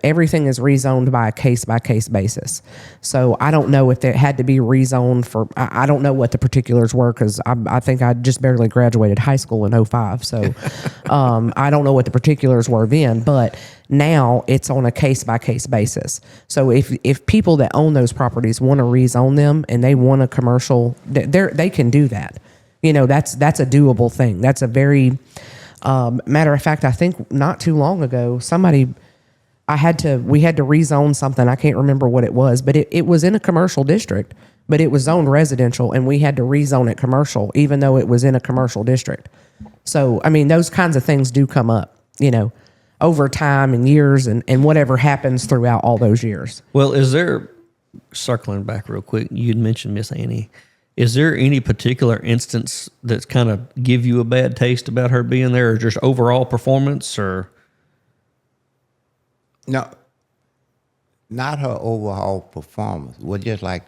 everything is rezoned by a case-by-case basis. So I don't know if it had to be rezoned for, I don't know what the particulars were because I think I just barely graduated high school in 05. So I don't know what the particulars were then, but now it's on a case-by-case basis. So if people that own those properties want to rezone them and they want a commercial, they can do that. That's a doable thing. That's a very, matter of fact, I think not too long ago, we had to rezone something. I can't remember what it was, but it was in a commercial district, but it was zoned residential and we had to rezone it commercial, even though it was in a commercial district. So, I mean, those kinds of things do come up, over time and years and whatever happens throughout all those years. Well, is there, circling back real quick, you'd mentioned Miss Annie. Is there any particular instance that's kind of give you a bad taste about her being there, or just overall performance, or? No, not her overall performance. Well, just like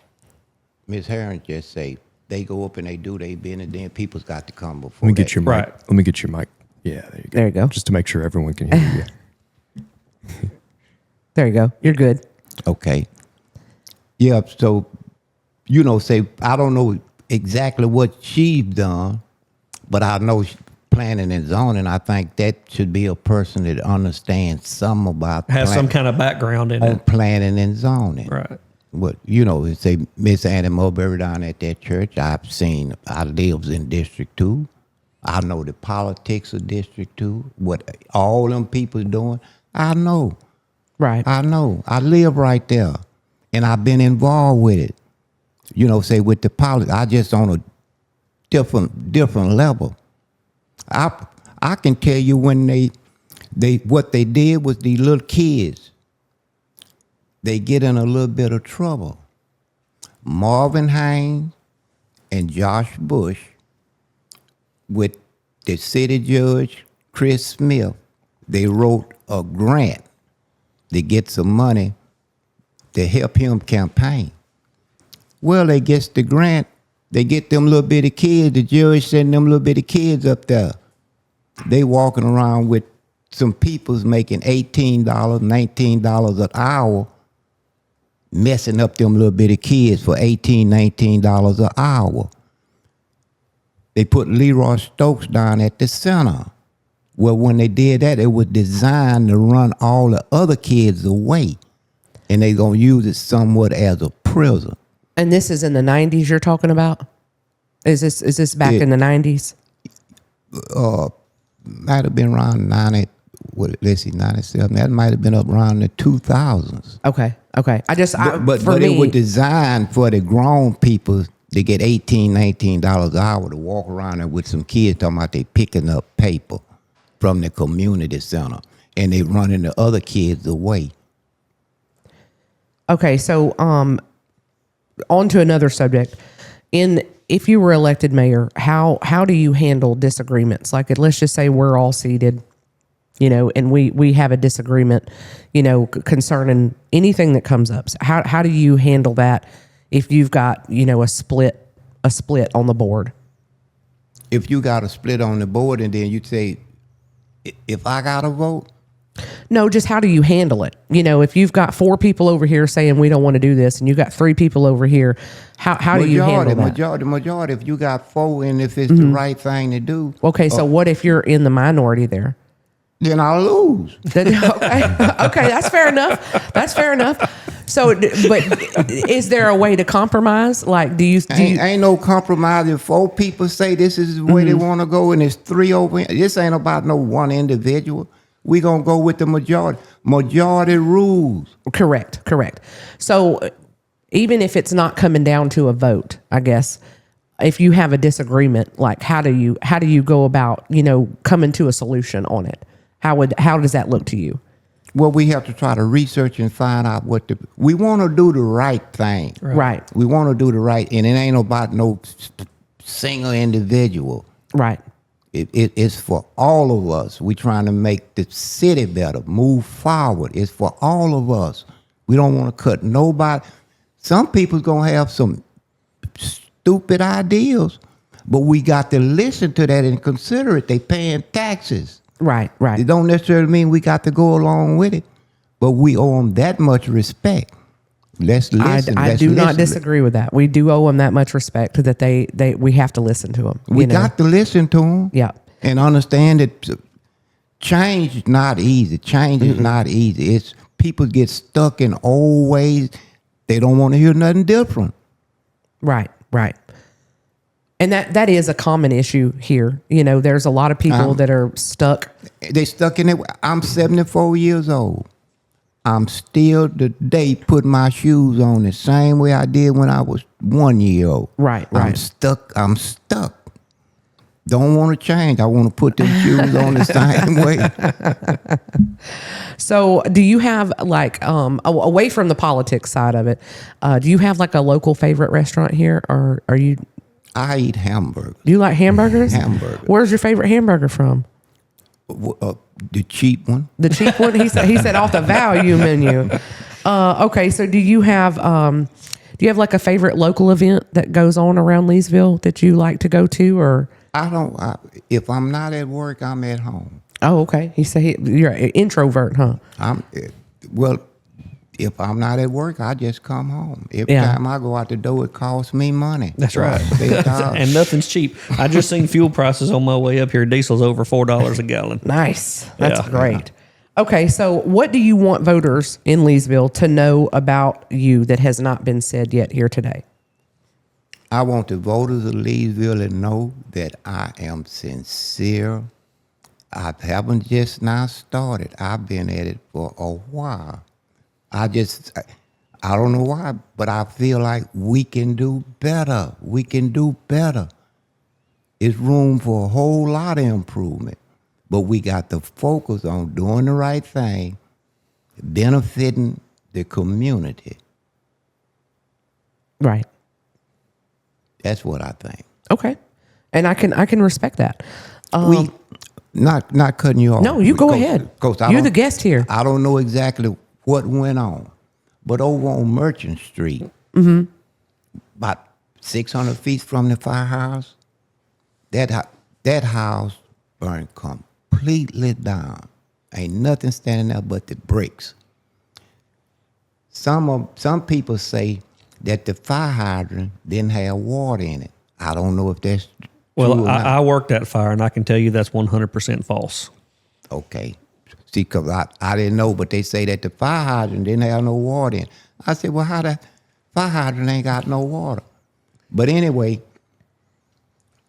Ms. Herring just say, they go up and they do their business, then people's got to come before. Let me get your mic. Right. Let me get your mic. Yeah, there you go. There you go. Just to make sure everyone can hear you. There you go. You're good. Okay. Yeah, so, say, I don't know exactly what she's done, but I know planning and zoning. I think that should be a person that understands some about Has some kind of background in on it. planning and zoning. Right. What say Miss Annie Mulberry down at that church. I lives in District 2. I know the politics of District 2. What all them people doing, I know. Right. I know. I live right there, and I've been involved with it. Say with the politics. I just on different level. I can tell you when they what they did was these little kids, they get in a little bit of trouble. Marvin Haynes and Josh Bush with the city judge, Chris Smith, they wrote a grant to get some money to help him campaign. Well, they get the grant, they get them little bitty kids, the judge send them little bitty kids up there. They walking around with some people's making $18, $19 an hour, messing up them little bitty kids for $18, $19 an hour. They put Leroy Stokes down at the center. Well, when they did that, it was designed to run all the other kids away. And they gonna use it somewhat as a prison. And this is in the 90s you're talking about? Is this back in the 90s? Might have been around 90, let's see, 97. That might have been up around the 2000s. Okay. But it was designed for the grown people to get $18, $19 an hour to walk around there with some kids talking about they picking up paper from the community center. And they running the other kids away. Okay, so on to another subject. If you were elected mayor, how do you handle disagreements? Like, let's just say we're all seated, and we have a disagreement, concerning anything that comes up. So how do you handle that if you've got, a split on the board? If you got a split on the board and then you say, if I got a vote? No, just how do you handle it? If you've got 4 people over here saying we don't want to do this, and you've got 3 people over here, how do you handle that? Majority. If you got 4, and if it's the right thing to do. Okay, so what if you're in the minority there? Then I'll lose. Okay, that's fair enough. So, but is there a way to compromise? Like, ain't no compromise. If 4 people say this is the way they want to go, and it's 3 over here, this ain't about no one individual. We gonna go with the majority. Majority rules. Correct. So even if it's not coming down to a vote, I guess, if you have a disagreement, like how do you go about, coming to a solution on it? How does that look to you? Well, we have to try to research and find out we want to do the right thing. Right. We want to do the right, and it ain't about no single individual. Right. It's for all of us. We're trying to make the city better, move forward. It's for all of us. We don't want to cut nobody. Some people's going to have some stupid ideas, but we got to listen to that and consider it. They paying taxes. Right. It don't necessarily mean we got to go along with it, but we owe them that much respect. Let's listen. I do not disagree with that. We do owe them that much respect that we have to listen to them. We got to listen to them. Yeah. And understand that change is not easy. Change is not easy. It's people get stuck in old ways. They don't want to hear nothing different. Right. And that is a common issue here. There's a lot of people that are stuck. They stuck in it. I'm 74 years old. I'm still today putting my shoes on the same way I did when I was 1 year old. Right. I'm stuck. Don't want to change. I want to put them shoes on the same way. So do you have like, away from the politics side of it, do you have like a local favorite restaurant here, or are you? I eat hamburgers. Do you like hamburgers? Hamburgers. Where's your favorite hamburger from? The cheap one. The cheap one? He said off the value menu. Okay, so do you have like a favorite local event that goes on around Leesville that you like to go to, or? I don't. If I'm not at work, I'm at home. Oh, okay. He said you're an introvert, huh? Well, if I'm not at work, I just come home. Every time I go out the door, it costs me money. That's right. And nothing's cheap. I just seen fuel prices on my way up here. Diesel's over $4 a gallon. Nice. That's great. Okay, so what do you want voters in Leesville to know about you that has not been said yet here today? I want the voters of Leesville to know that I am sincere. I haven't just now started. I've been at it for a while. I don't know why, but I feel like we can do better. We can do better. It's room for a whole lot of improvement. But we got to focus on doing the right thing, benefiting the community. Right. That's what I think. Okay. And I can respect that. We not cutting you off. No, you go ahead. You're the guest here. I don't know exactly what went on, but over on Merchant Street, about 600 feet from the firehouse, that house burned completely down. Ain't nothing standing there but the bricks. Some people say that the fire hydrant didn't have water in it. I don't know if that's Well, true or not. I worked that fire, and I can tell you that's 100% false. Okay. See, because I didn't know, but they say that the fire hydrant didn't have no water in it. I said, well, how the fire hydrant ain't got no water? But anyway,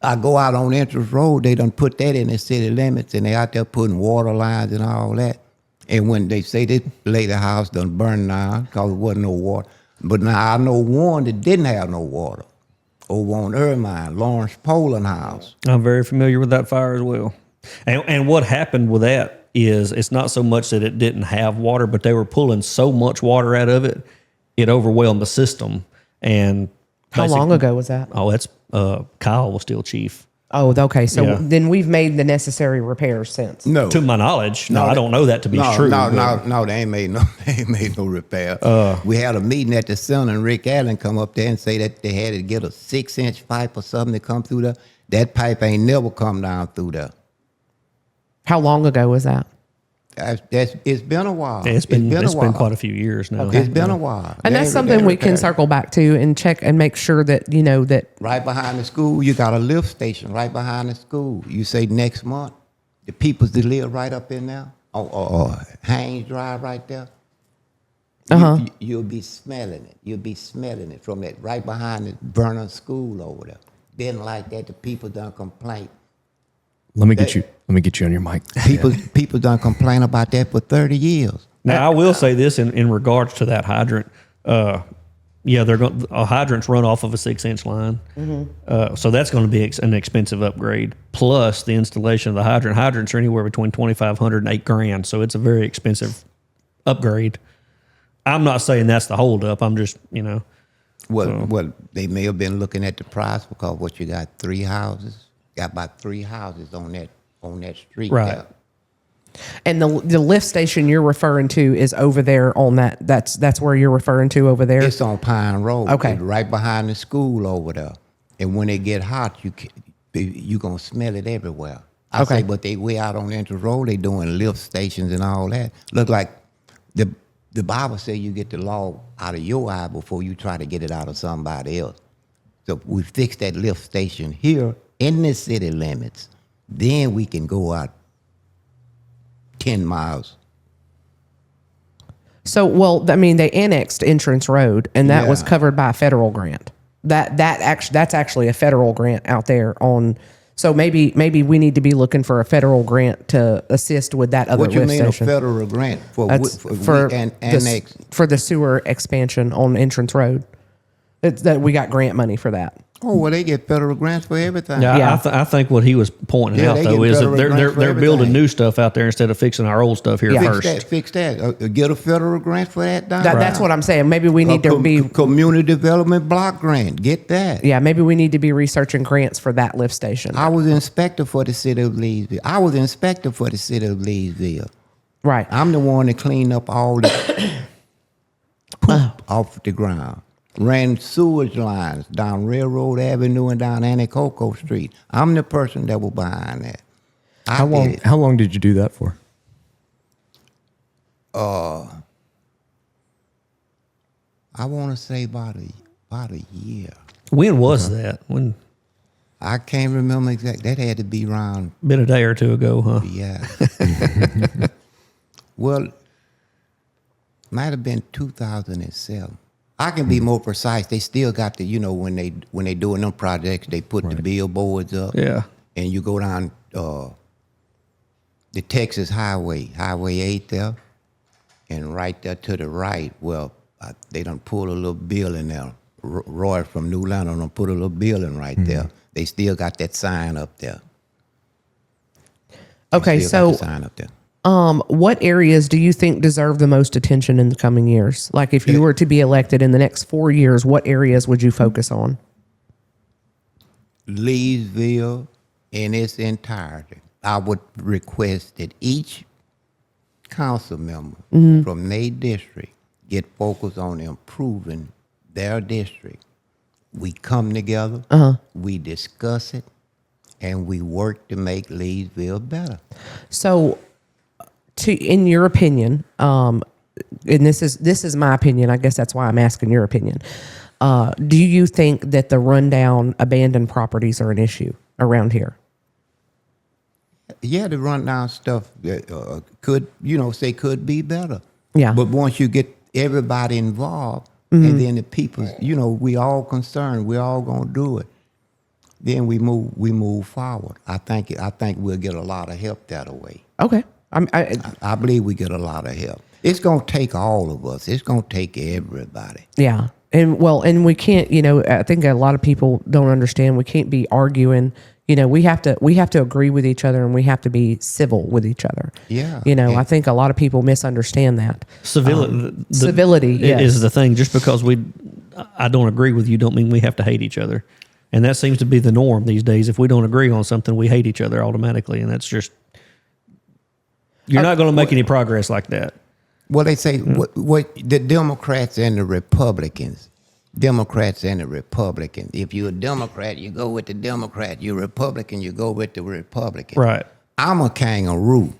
I go out on Entrance Road, they done put that in the city limits, and they out there putting water lines and all that. And when they say this lady house done burned down because there wasn't no water. But now I know one that didn't have no water. Over on Irvine, Lawrence Poland house. I'm very familiar with that fire as well. And what happened with that is it's not so much that it didn't have water, but they were pulling so much water out of it, it overwhelmed the system. And How long ago was that? Oh, that's Kyle was still chief. Oh, okay. So Yeah. then we've made the necessary repairs since. No. To my knowledge, no, I don't know that to be No, true. no, but- no, they ain't made no repair. We had a meeting at the Sun, and Rick Allen come up there and say that they had to get a 6-inch pipe or something to come through there. That pipe ain't never come down through there. How long ago was that? It's been a while. It's been while. quite a few years now. It's been a while. And They that's ain't- something they we can repaired it. circle back to and check and make sure that, that Right behind the school, you got a lift station right behind the school. You say next month, the peoples that live right up in there, or Haynes Drive right there, you'll be smelling it. You'll be smelling it from that right behind the burning school over there. Didn't like that. The people done complain. Let me get you on your mic. People done complain about that for 30 years. Now, I will say this in regards to that hydrant. They're going. Hydrants run off of a 6-inch line, so that's going to be an expensive upgrade. Plus the installation of the hydrant. Hydrants are anywhere between $2,500 and $8,000, so it's a very expensive upgrade. I'm not saying that's the holdup. I'm just Well, they may have been looking at the price because what you got 3 houses. Got about 3 houses on that street. Right. There. and the lift station you're referring to is over there on that's where you're referring to over there. It's on Pine Road. Okay. It's right behind the school over there. And when it get hot, you gonna smell it everywhere. I Okay. say, but they way out on Entrance Road, they doing lift stations and all that. Look like the Bible say you get the law out of your eye before you try to get it out of somebody else. So we fix that lift station here in the city limits. Then we can go out 10 miles. So, they annexed Entrance Road, and that was Yeah. covered by a federal grant. That's actually a federal grant out there on. So maybe we need to be looking for a federal grant to assist with that other What you lift mean station. a federal grant for That's annex? for the sewer expansion on Entrance Road. It's that we got grant money for that. Oh, well, they get federal grants for everything. Yeah, Yeah. I think what he was pointing Yeah, out they though get is that federal they're grants for building everything. new stuff out there instead of fixing our old stuff here Yeah. first. Fix that. Get a federal grant for that down. That's what I'm saying. Maybe we need to be community development block grant. Get that. Yeah, maybe we need to be researching grants for that lift station. I was inspector for the city of Leesville. Right. I'm the one that cleaned up all the poop off the ground. Ran sewage lines down Railroad Avenue and down Anacoco Street. I'm the person that was behind that. How long did you do that for? I want to say about a year. When was that? When I can't remember exactly. That had to be around, been a day or two ago, huh? yeah. Well, might have been 2007. I can be more precise. They still got the, when they doing them projects, they put the billboards up. Yeah. And you go down the Texas Highway 8 there, and right there to the right, well, they done pull a little building there Roy from New London and put a little building right there. They still got that sign up there. Okay, Still got so the sign up there. what areas do you think deserve the most attention in the coming years? Like if you were to be elected in the next 4 years, what areas would you focus on? Leesville in its entirety. I would request that each council member from their district get focused on improving their district. We come together, we discuss it, and we work to make Leesville better. So, in your opinion, and this is my opinion. I guess that's why I'm asking your opinion. Do you think that the rundown, abandoned properties are an issue around here? Yeah, the rundown stuff could be better. Yeah. But once you get everybody involved, and then the people, we all concerned, we all gonna do it. Then we move forward. I think we'll get a lot of help that way. Okay. I believe we get a lot of help. It's gonna take all of us. It's gonna take everybody. Yeah. And we can't, I think a lot of people don't understand. We can't be arguing. We have to agree with each other, and we have to be civil with each other. Yeah. I think a lot of people misunderstand that. Civility yes. is the thing. Just because I don't agree with you, don't mean we have to hate each other. And that seems to be the norm these days. If we don't agree on something, we hate each other automatically. And that's just, you're not going to make any progress like that. Well, they say what the Democrats and the Republicans. If you're a Democrat, you go with the Democrat. You're a Republican, you go with the Republican. Right. I'm a kangaroo.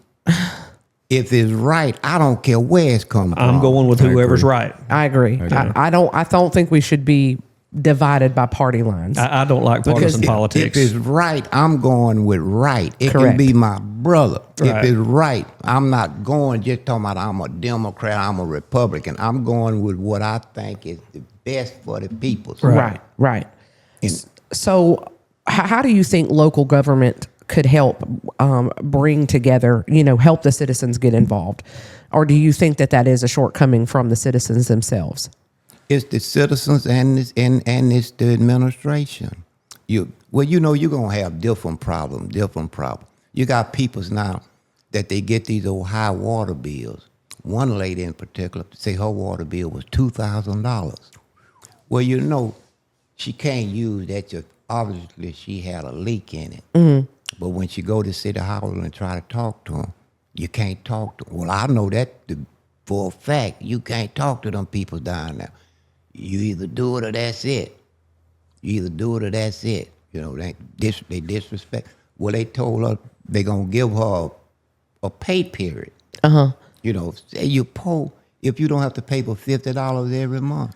If it's right, I don't care where it's coming from. I'm going with whoever's right. I agree. I don't think we should be divided by party lines. I don't like partisan politics. If it's right, I'm going with right. It Correct. can be my brother. Right. If it's right, I'm not going just talking about I'm a Democrat, I'm a Republican. I'm going with what I think is the best for the people. Right. So how do you think local government could help bring together, help the citizens get involved? Or do you think that is a shortcoming from the citizens themselves? It's the citizens and it's the administration. You're gonna have different problems. You got people now that they get these old high water bills. One lady in particular say her water bill was $2,000. Well, she can't use that. Obviously, she had a leak in it. Mm-hmm. But when she go to City Hall and try to talk to them, you can't talk to them. Well, I know that for a fact. You can't talk to them people down there. You either do it or that's it. They disrespect. Well, they told her they're going to give her a pay period. Uh-huh. Say you're poor if you don't have to pay for $50 every month.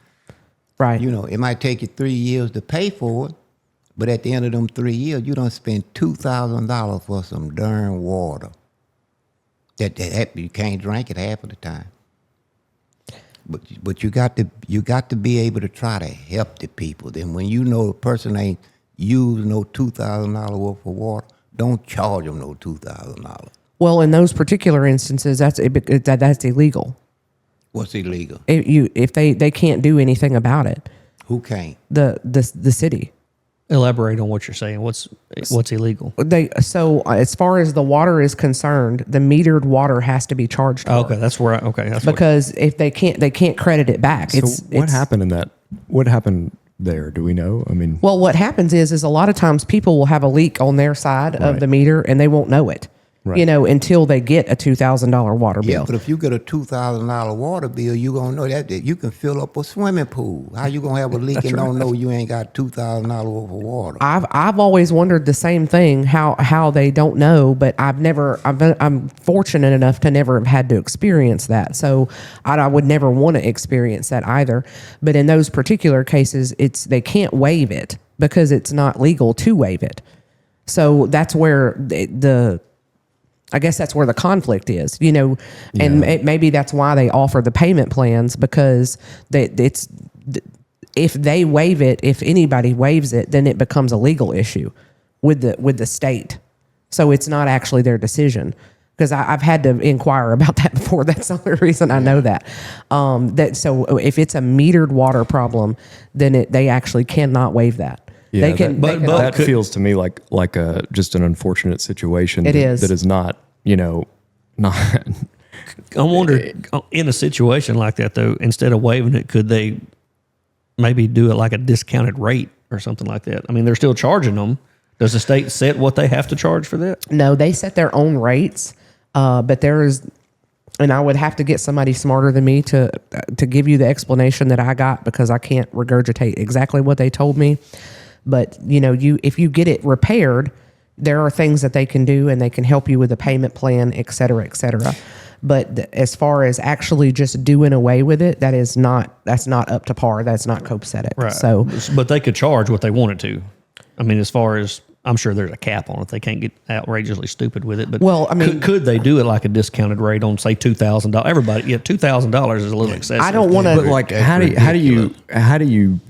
Right. It might take you 3 years to pay for it, but at the end of them 3 years, you don't spend $2,000 for some darn water. That you can't drink it half of the time. But you got to be able to try to help the people. Then when a person ain't used no $2,000 worth of water, don't charge them no $2,000. Well, in those particular instances, that's illegal. What's illegal? If they can't do anything about it. Who can't? The city. Elaborate on what you're saying. What's illegal? So as far as the water is concerned, the metered water has to be charged for. Okay, that's where. Because if they can't credit it back. So what happened in that? What happened there? Do we know? I mean, well, what happens is a lot of times people will have a leak on their side of the meter and they won't know it. Right. Until they get a $2,000 water bill. Yeah, but if you get a $2,000 water bill, you gonna know that you can fill up a swimming pool. How you gonna have a leak and don't know you ain't got $2,000 worth of water? I've always wondered the same thing, how they don't know, but I'm fortunate enough to never have had to experience that. So I would never want to experience that either. But in those particular cases, they can't waive it because it's not legal to waive it. So that's where I guess that's where the conflict is, and maybe that's why they offer the payment plans, because if they waive it, if anybody waives it, then it becomes a legal issue with the state. So it's not actually their decision, because I've had to inquire about that before. That's the only reason I know that. So if it's a metered water problem, then they actually cannot waive that. Yeah, They can. but that feels to me like a just an unfortunate situation. It is. That is not, not. I wonder, in a situation like that, though, instead of waiving it, could they maybe do it like a discounted rate or something like that? I mean, they're still charging them. Does the state set what they have to charge for that? No, they set their own rates, but there is, and I would have to get somebody smarter than me to give you the explanation that I got, because I can't regurgitate exactly what they told me. But if you get it repaired, there are things that they can do, and they can help you with a payment plan, et cetera, et cetera. But as far as actually just doing away with it, that's not up to par. That's not copacetic. Right. So, but they could charge what they wanted to. I mean, as far as I'm sure there's a cap on it. They can't get outrageously stupid with it. But well, I mean, could they do it like a discounted rate on say $2,000? Everybody, yeah, $2,000 is a little excessive. I don't want to. But like, how do you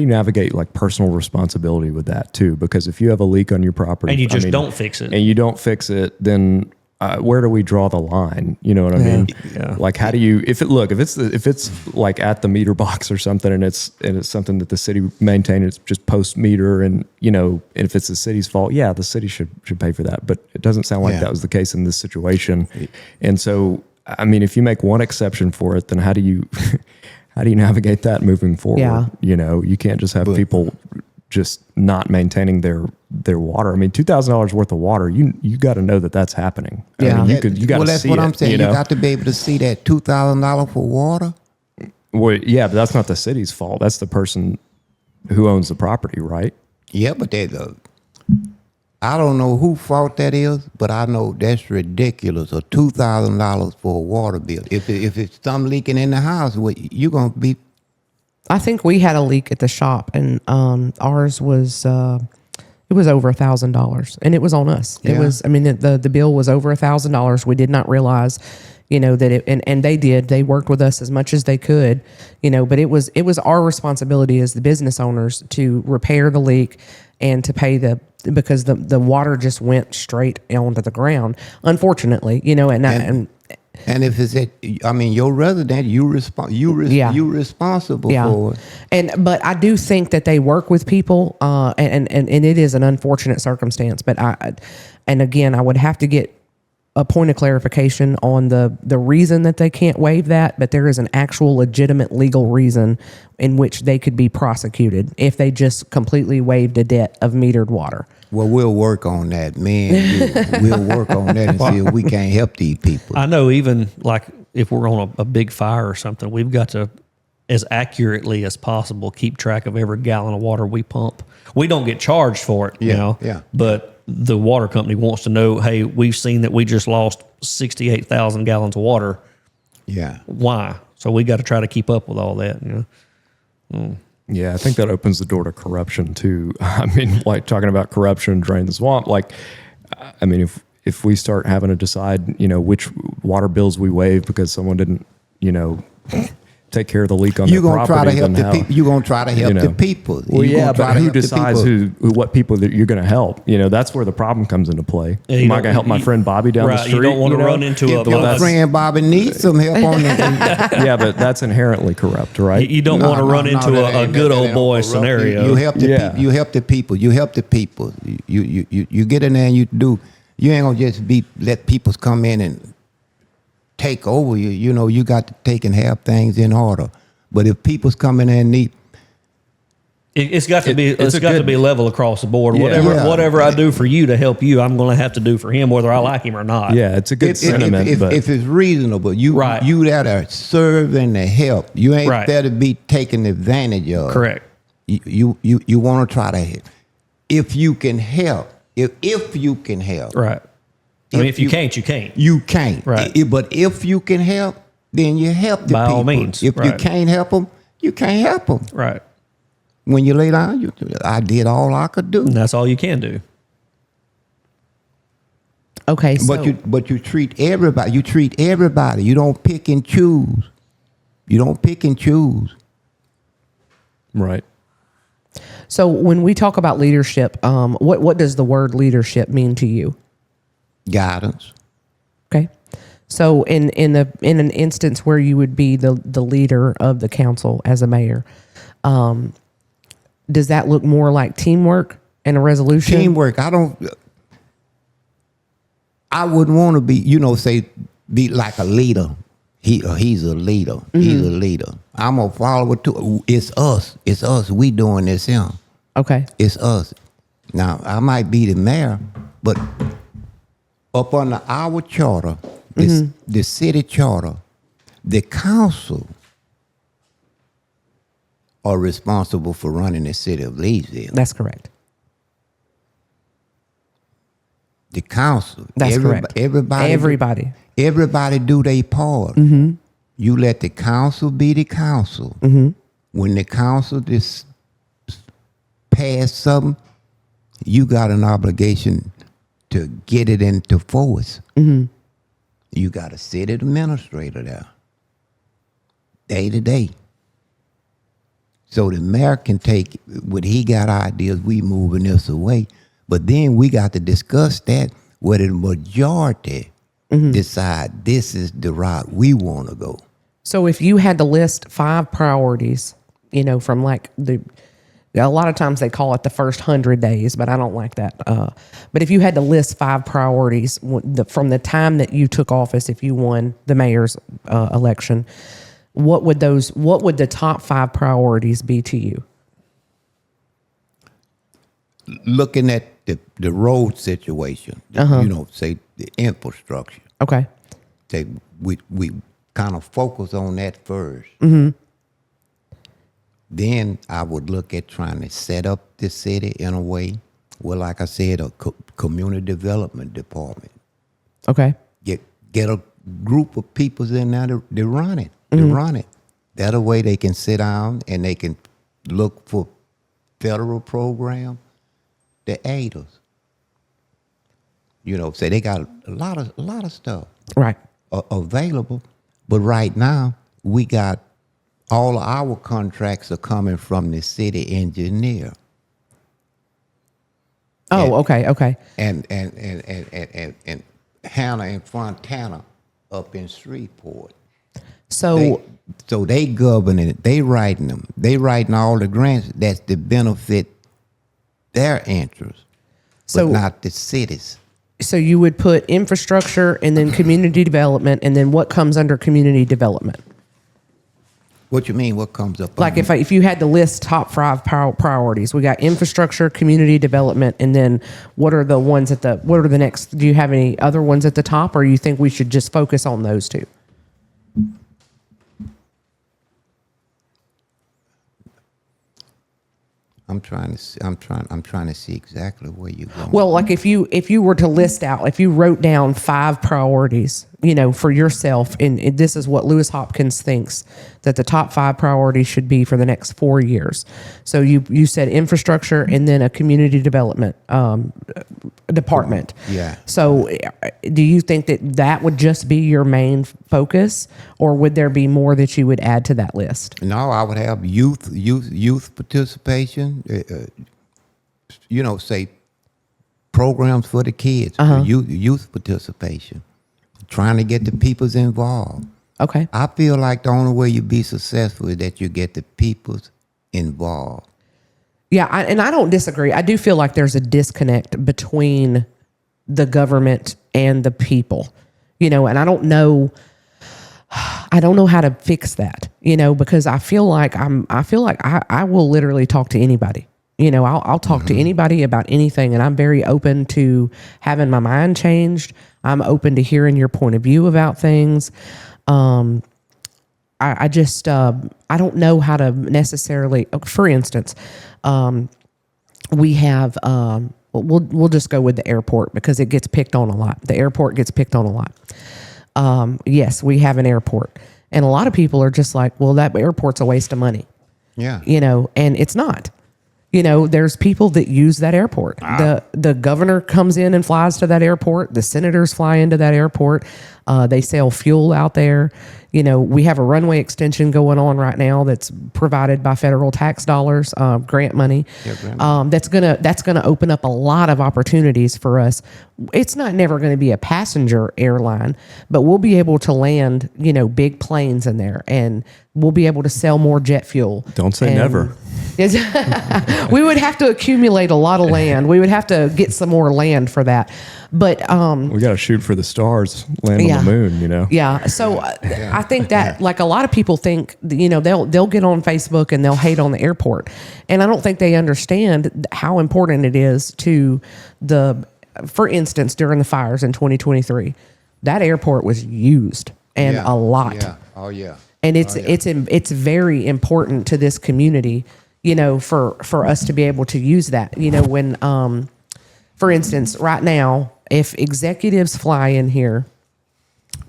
navigate like personal responsibility with that too? Because if you have a leak on your property and you just don't fix it, and you don't fix it, then where do we draw the line? You know what I mean? Yeah. Like, how do you, if it's like at the meter box or something, and it's something that the city maintains, it's just post meter, and if it's the city's fault, yeah, the city should pay for that. But it doesn't sound like that was the case in this situation. And so, I mean, if you make one exception for it, then how do you navigate that moving forward? Yeah. You can't just have people just not maintaining their water. I mean, $2,000 worth of water, you got to know that that's happening. Yeah. I mean, you got to see it. Well, that's what I'm saying. You got to be able to see that $2,000 for water. Well, yeah, but that's not the city's fault. That's the person who owns the property, right? Yeah, but I don't know whose fault that is, but I know that's ridiculous. Or $2,000 for a water bill. If it's something leaking in the house, you're gonna be. I think we had a leak at the shop, and ours was it was over $1,000, and it was on us. Yeah. It was. I mean, the bill was over $1,000. We did not realize, that it, and they did. They worked with us as much as they could, But it was our responsibility as the business owners to repair the leak and to pay because the water just went straight onto the ground. Unfortunately, And if it's your resident, you responsible for it. But I do think that they work with people, and it is an unfortunate circumstance. But again, I would have to get a point of clarification on the reason that they can't waive that. But there is an actual legitimate legal reason in which they could be prosecuted if they just completely waived a debt of metered water. Well, we'll work on that, man. We'll work on that and see if we can't help these people. I know even like if we're on a big fire or something, we've got to, as accurately as possible, keep track of every gallon of water we pump. We don't get charged for it, Yeah. but the water company wants to know, hey, we've seen that we just lost 68,000 gallons of water. Yeah. Why? So we got to try to keep up with all that, Yeah, I think that opens the door to corruption too. I mean, like talking about corruption, drain the swamp. Like, I mean, if we start having to decide, which water bills we waive because someone didn't, take care of the leak on their property, you're gonna try to help the people. Well, yeah, but who decides what people that you're going to help? That's where the problem comes into play. Yeah, Am I going to help my friend Bobby down the street? You don't want to run into if your friend Bobby needs some help on it. Yeah, but that's inherently corrupt, right? You don't want to run into a good old boy scenario. You help the people. You help the people. You help the people. You get in there and you do. You ain't gonna just let people come in and take over you. You got to take and have things in order. But if people's coming in and need, it's got to be level across the board. Yeah. Whatever I do for you to help you, I'm going to have to do for him, whether I like him or not. Yeah, it's a good sentiment. If it's reasonable, you that are serving to help. You ain't there to be taken advantage of. Correct. You want to try to, if you can help. If you can help. Right. I mean, if you can't, you can't. You can't. Right. But if you can help, then you help the people. By all means. If you can't help them, you can't help them. Right. When you lay down, I did all I could do. And that's all you can do. Okay, so. But you treat everybody. You treat everybody. You don't pick and choose. You don't pick and choose. Right. So when we talk about leadership, what does the word leadership mean to you? Guidance. Okay. So in an instance where you would be the leader of the council as a mayor, does that look more like teamwork and a resolution? Teamwork. I wouldn't want to be, be like a leader. He's a leader. Mm-hmm. He's a leader. I'm a follower too. It's us. It's us. We doing this here. Okay. It's us. Now, I might be the mayor, but up under our charter, the city charter, the council are responsible for running the city of Leesville. That's correct. The council. That's correct. Everybody do their part. Mm-hmm. You let the council be the council. Mm-hmm. When the council just pass something, you got an obligation to get it into force. Mm-hmm. You got a city administrator there, day to day. So the mayor can take what he got ideas, we moving this away. But then we got to discuss that whether the majority decide this is the route we want to go. So if you had to list 5 priorities, from like a lot of times they call it the first 100 days, but I don't like that. But if you had to list 5 priorities from the time that you took office, if you won the mayor's election, what would the top 5 priorities be to you? Looking at the road situation, say the infrastructure. Okay. Say we kind of focus on that first. Mm-hmm. Then I would look at trying to set up the city in a way where, like I said, a community development department. Okay. Get a group of people in there to run it. To run it. That a way they can sit down and they can look for federal program to aid us. Say they got a lot of stuff Right. Available, but right now we got all of our contracts are coming from the city engineer. Oh, okay. And Hannah and Fontana up in Shreveport. So they governing it. They writing them. They writing all the grants that's to benefit their interests, but not the cities. So you would put infrastructure and then community development, and then what comes under community development? What you mean? What comes up? Like if you had to list top 5 priorities, we got infrastructure, community development, and then what are the next? Do you have any other ones at the top, or you think we should just focus on those 2? I'm trying to see exactly where you're going. Well, like if you were to list out, if you wrote down 5 priorities, for yourself, and this is what Louis Hopkins thinks that the top 5 priorities should be for the next 4 years. So you said infrastructure and then a community development department. Yeah. So do you think that would just be your main focus, or would there be more that you would add to that list? No, I would have youth participation. Say programs for the kids, for youth participation, trying to get the peoples involved. Okay. I feel like the only way you be successful is that you get the peoples involved. Yeah, and I don't disagree. I do feel like there's a disconnect between the government and the people, and I don't know how to fix that, because I feel like I will literally talk to anybody. I'll talk to anybody about anything, and I'm very open to having my mind changed. I'm open to hearing your point of view about things. I just I don't know how to necessarily. For instance, we have we'll just go with the airport because it gets picked on a lot. The airport gets picked on a lot. Yes, we have an airport, and a lot of people are just like, well, that airport's a waste of money. Yeah. And it's not. There's people that use that airport. The governor comes in and flies to that airport. The senators fly into that airport. They sell fuel out there. We have a runway extension going on right now that's provided by federal tax dollars, grant money. That's gonna open up a lot of opportunities for us. It's not never going to be a passenger airline, but we'll be able to land, big planes in there, and we'll be able to sell more jet fuel. Don't say never. We would have to accumulate a lot of land. We would have to get some more land for that. But we got to shoot for the stars, land on the moon, Yeah. So I think that, like, a lot of people think, they'll get on Facebook and they'll hate on the airport, and I don't think they understand how important it is to for instance, during the fires in 2023, that airport was used and a lot. Yeah. Oh yeah. And it's very important to this community, for us to be able to use that. When, for instance, right now, if executives fly in here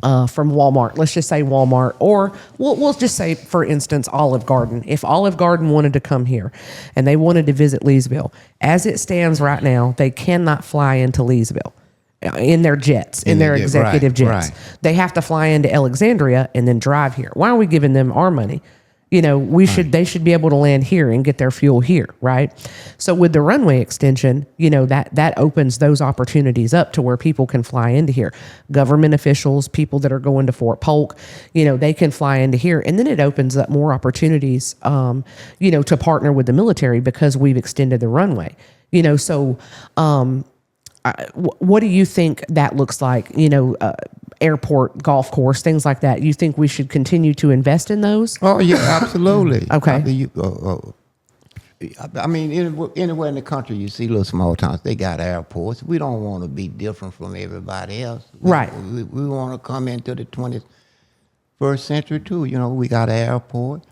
from Walmart, let's just say Walmart, or we'll just say, for instance, Olive Garden. If Olive Garden wanted to come here and they wanted to visit Leesville, as it stands right now, they cannot fly into Leesville in their jets, in their executive jets. Right. They have to fly into Alexandria and then drive here. Why are we giving them our money? They should be able to land here and get their fuel here, right? So with the runway extension, that opens those opportunities up to where people can fly into here. Government officials, people that are going to Fort Polk, they can fly into here, and then it opens up more opportunities, to partner with the military because we've extended the runway. What do you think that looks like? Airport, golf course, things like that. You think we should continue to invest in those? Oh yeah, absolutely. Okay. I mean, anywhere in the country you see little small towns, they got airports. We don't want to be different from everybody else. Right. We want to come into the 21st century too. We got an airport,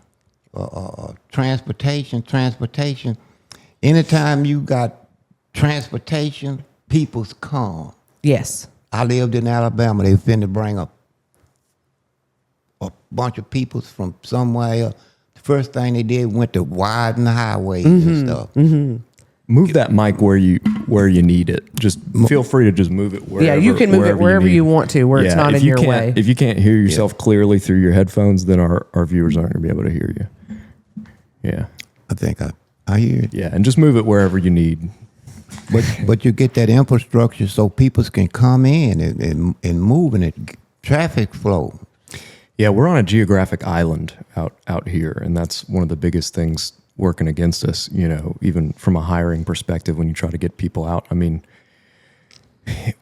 transportation. Anytime you got transportation, people's come. Yes. I lived in Alabama. They finna bring a bunch of people from somewhere. The first thing they did went to widen the highways and stuff. Mm-hmm. Move that mic where you need it. Just feel free to just move it wherever. Yeah, you can move it wherever you want to, where it's not in your way. If you can't hear yourself clearly through your headphones, then our viewers aren't going to be able to hear you. Yeah. I think I hear it. Yeah, and just move it wherever you need. But you get that infrastructure so people can come in and move and it traffic flow. Yeah, we're on a geographic island out here, and that's one of the biggest things working against us, even from a hiring perspective when you try to get people out. I mean,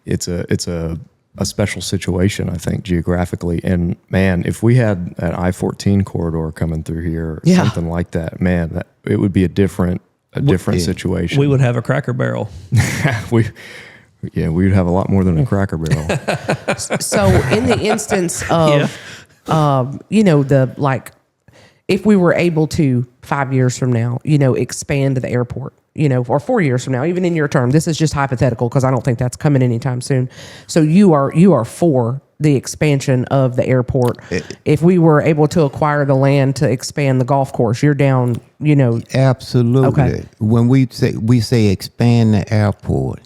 it's a special situation, I think, geographically. And man, if we had an I-14 corridor coming through here or something like that, man, it would be a different situation. We would have a Cracker Barrel. we would have a lot more than a Cracker Barrel. So in the instance of, if we were able to 5 years from now, expand the airport, or 4 years from now, even in your term, this is just hypothetical because I don't think that's coming anytime soon. So you are for the expansion of the airport. If we were able to acquire the land to expand the golf course, you're down, Absolutely. Okay. When we say expand the airport,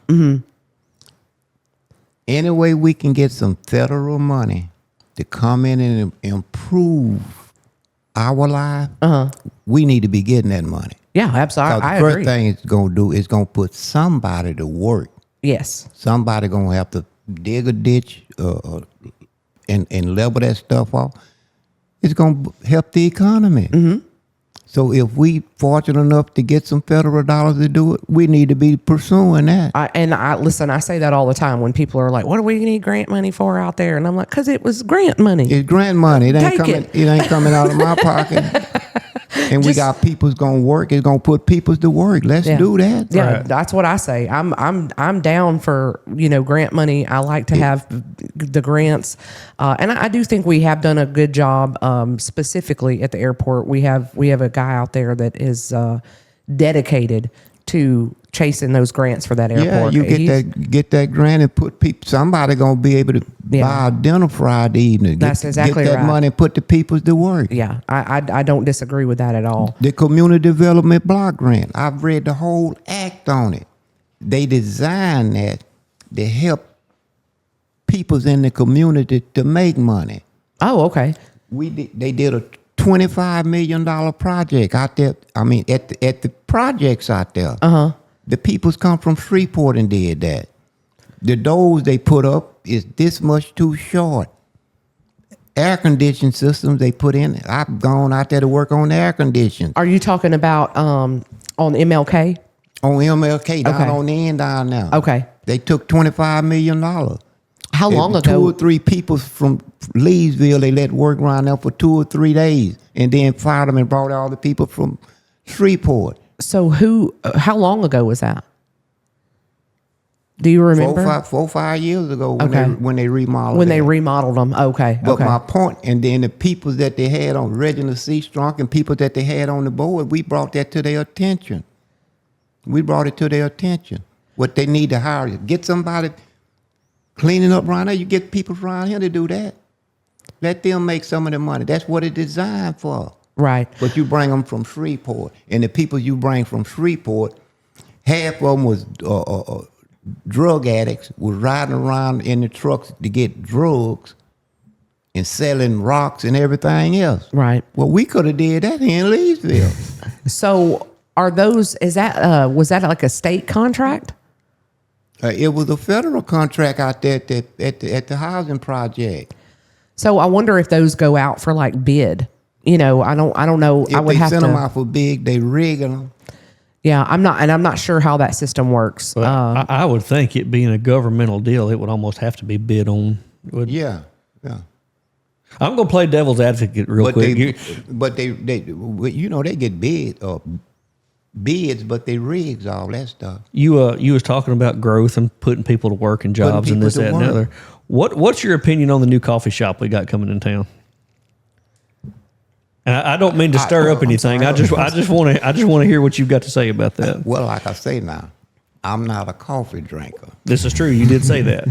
any way we can get some federal money to come in and improve our life, we need to be getting that money. Yeah, absolutely. I The agree. first thing it's going to do is going to put somebody to work. Yes. Somebody going to have to dig a ditch and level that stuff off. It's going to help the economy. Mm-hmm. So if we fortunate enough to get some federal dollars to do it, we need to be pursuing that. I say that all the time when people are like, what do we need grant money for out there? And I'm like, because it was grant money. It's grant money. It ain't coming out of my pocket. And we got people's gonna work. It's gonna put people's to work. Let's do that. Yeah, Right. That's what I say. I'm down for grant money. I like to have the grants, and I do think we have done a good job. Specifically at the airport, we have a guy out there that is dedicated to chasing those grants for that airport. Yeah, you get that grant and put people. Somebody gonna be able to buy a dinner Friday evening. That's exactly get that right. money and put the people to work. Yeah, I don't disagree with that at all. The community development block grant. I've read the whole act on it. They designed that to help peoples in the community to make money. Oh, okay. They did a $25 million project out there. I mean, at the projects out there. The peoples come from Shreveport and did that. The doors they put up is this much too short. Air conditioning systems they put in. I've gone out there to work on the air conditioning. Are you talking about on MLK? On MLK, down Okay. on the end down now. Okay. They took $25 million. How long ago? 2 or 3 people from Leesville, they let work around there for 2 or 3 days and then fired them and brought all the people from Shreveport. So how long ago was that? Do you remember? 4 or 5 years ago Okay. when they remodeled When they it. remodeled them. Okay. But okay. my point, and then the people that they had on Reginald C. Strunk and people that they had on the board, we brought that to their attention. We brought it to their attention. What they need to hire, get somebody cleaning up around there. You get people around here to do that. Let them make some of the money. That's what it's designed for. Right. But you bring them from Shreveport, and the people you bring from Shreveport, half of them was drug addicts, was riding around in the trucks to get drugs and selling rocks and everything else. Right. Well, we could have did that here in Leesville. So was that like a state contract? It was a federal contract out there at the housing project. So I wonder if those go out for like bid. I don't know. If I would they have send to. them out for big, they rigging them. Yeah, I'm not sure how that system works. But I would think it being a governmental deal, it would almost have to be bid on. Yeah. I'm going to play devil's advocate real quick. They get bids, but they rigs all that stuff. You was talking about growth and putting people to work and jobs and people this, to that, and the work. other. What's your opinion on the new coffee shop we got coming in town? And I don't mean to stir up anything. I just want to hear what you've got to say about that. Well, like I say now, I'm not a coffee drinker, This is true. You did say that.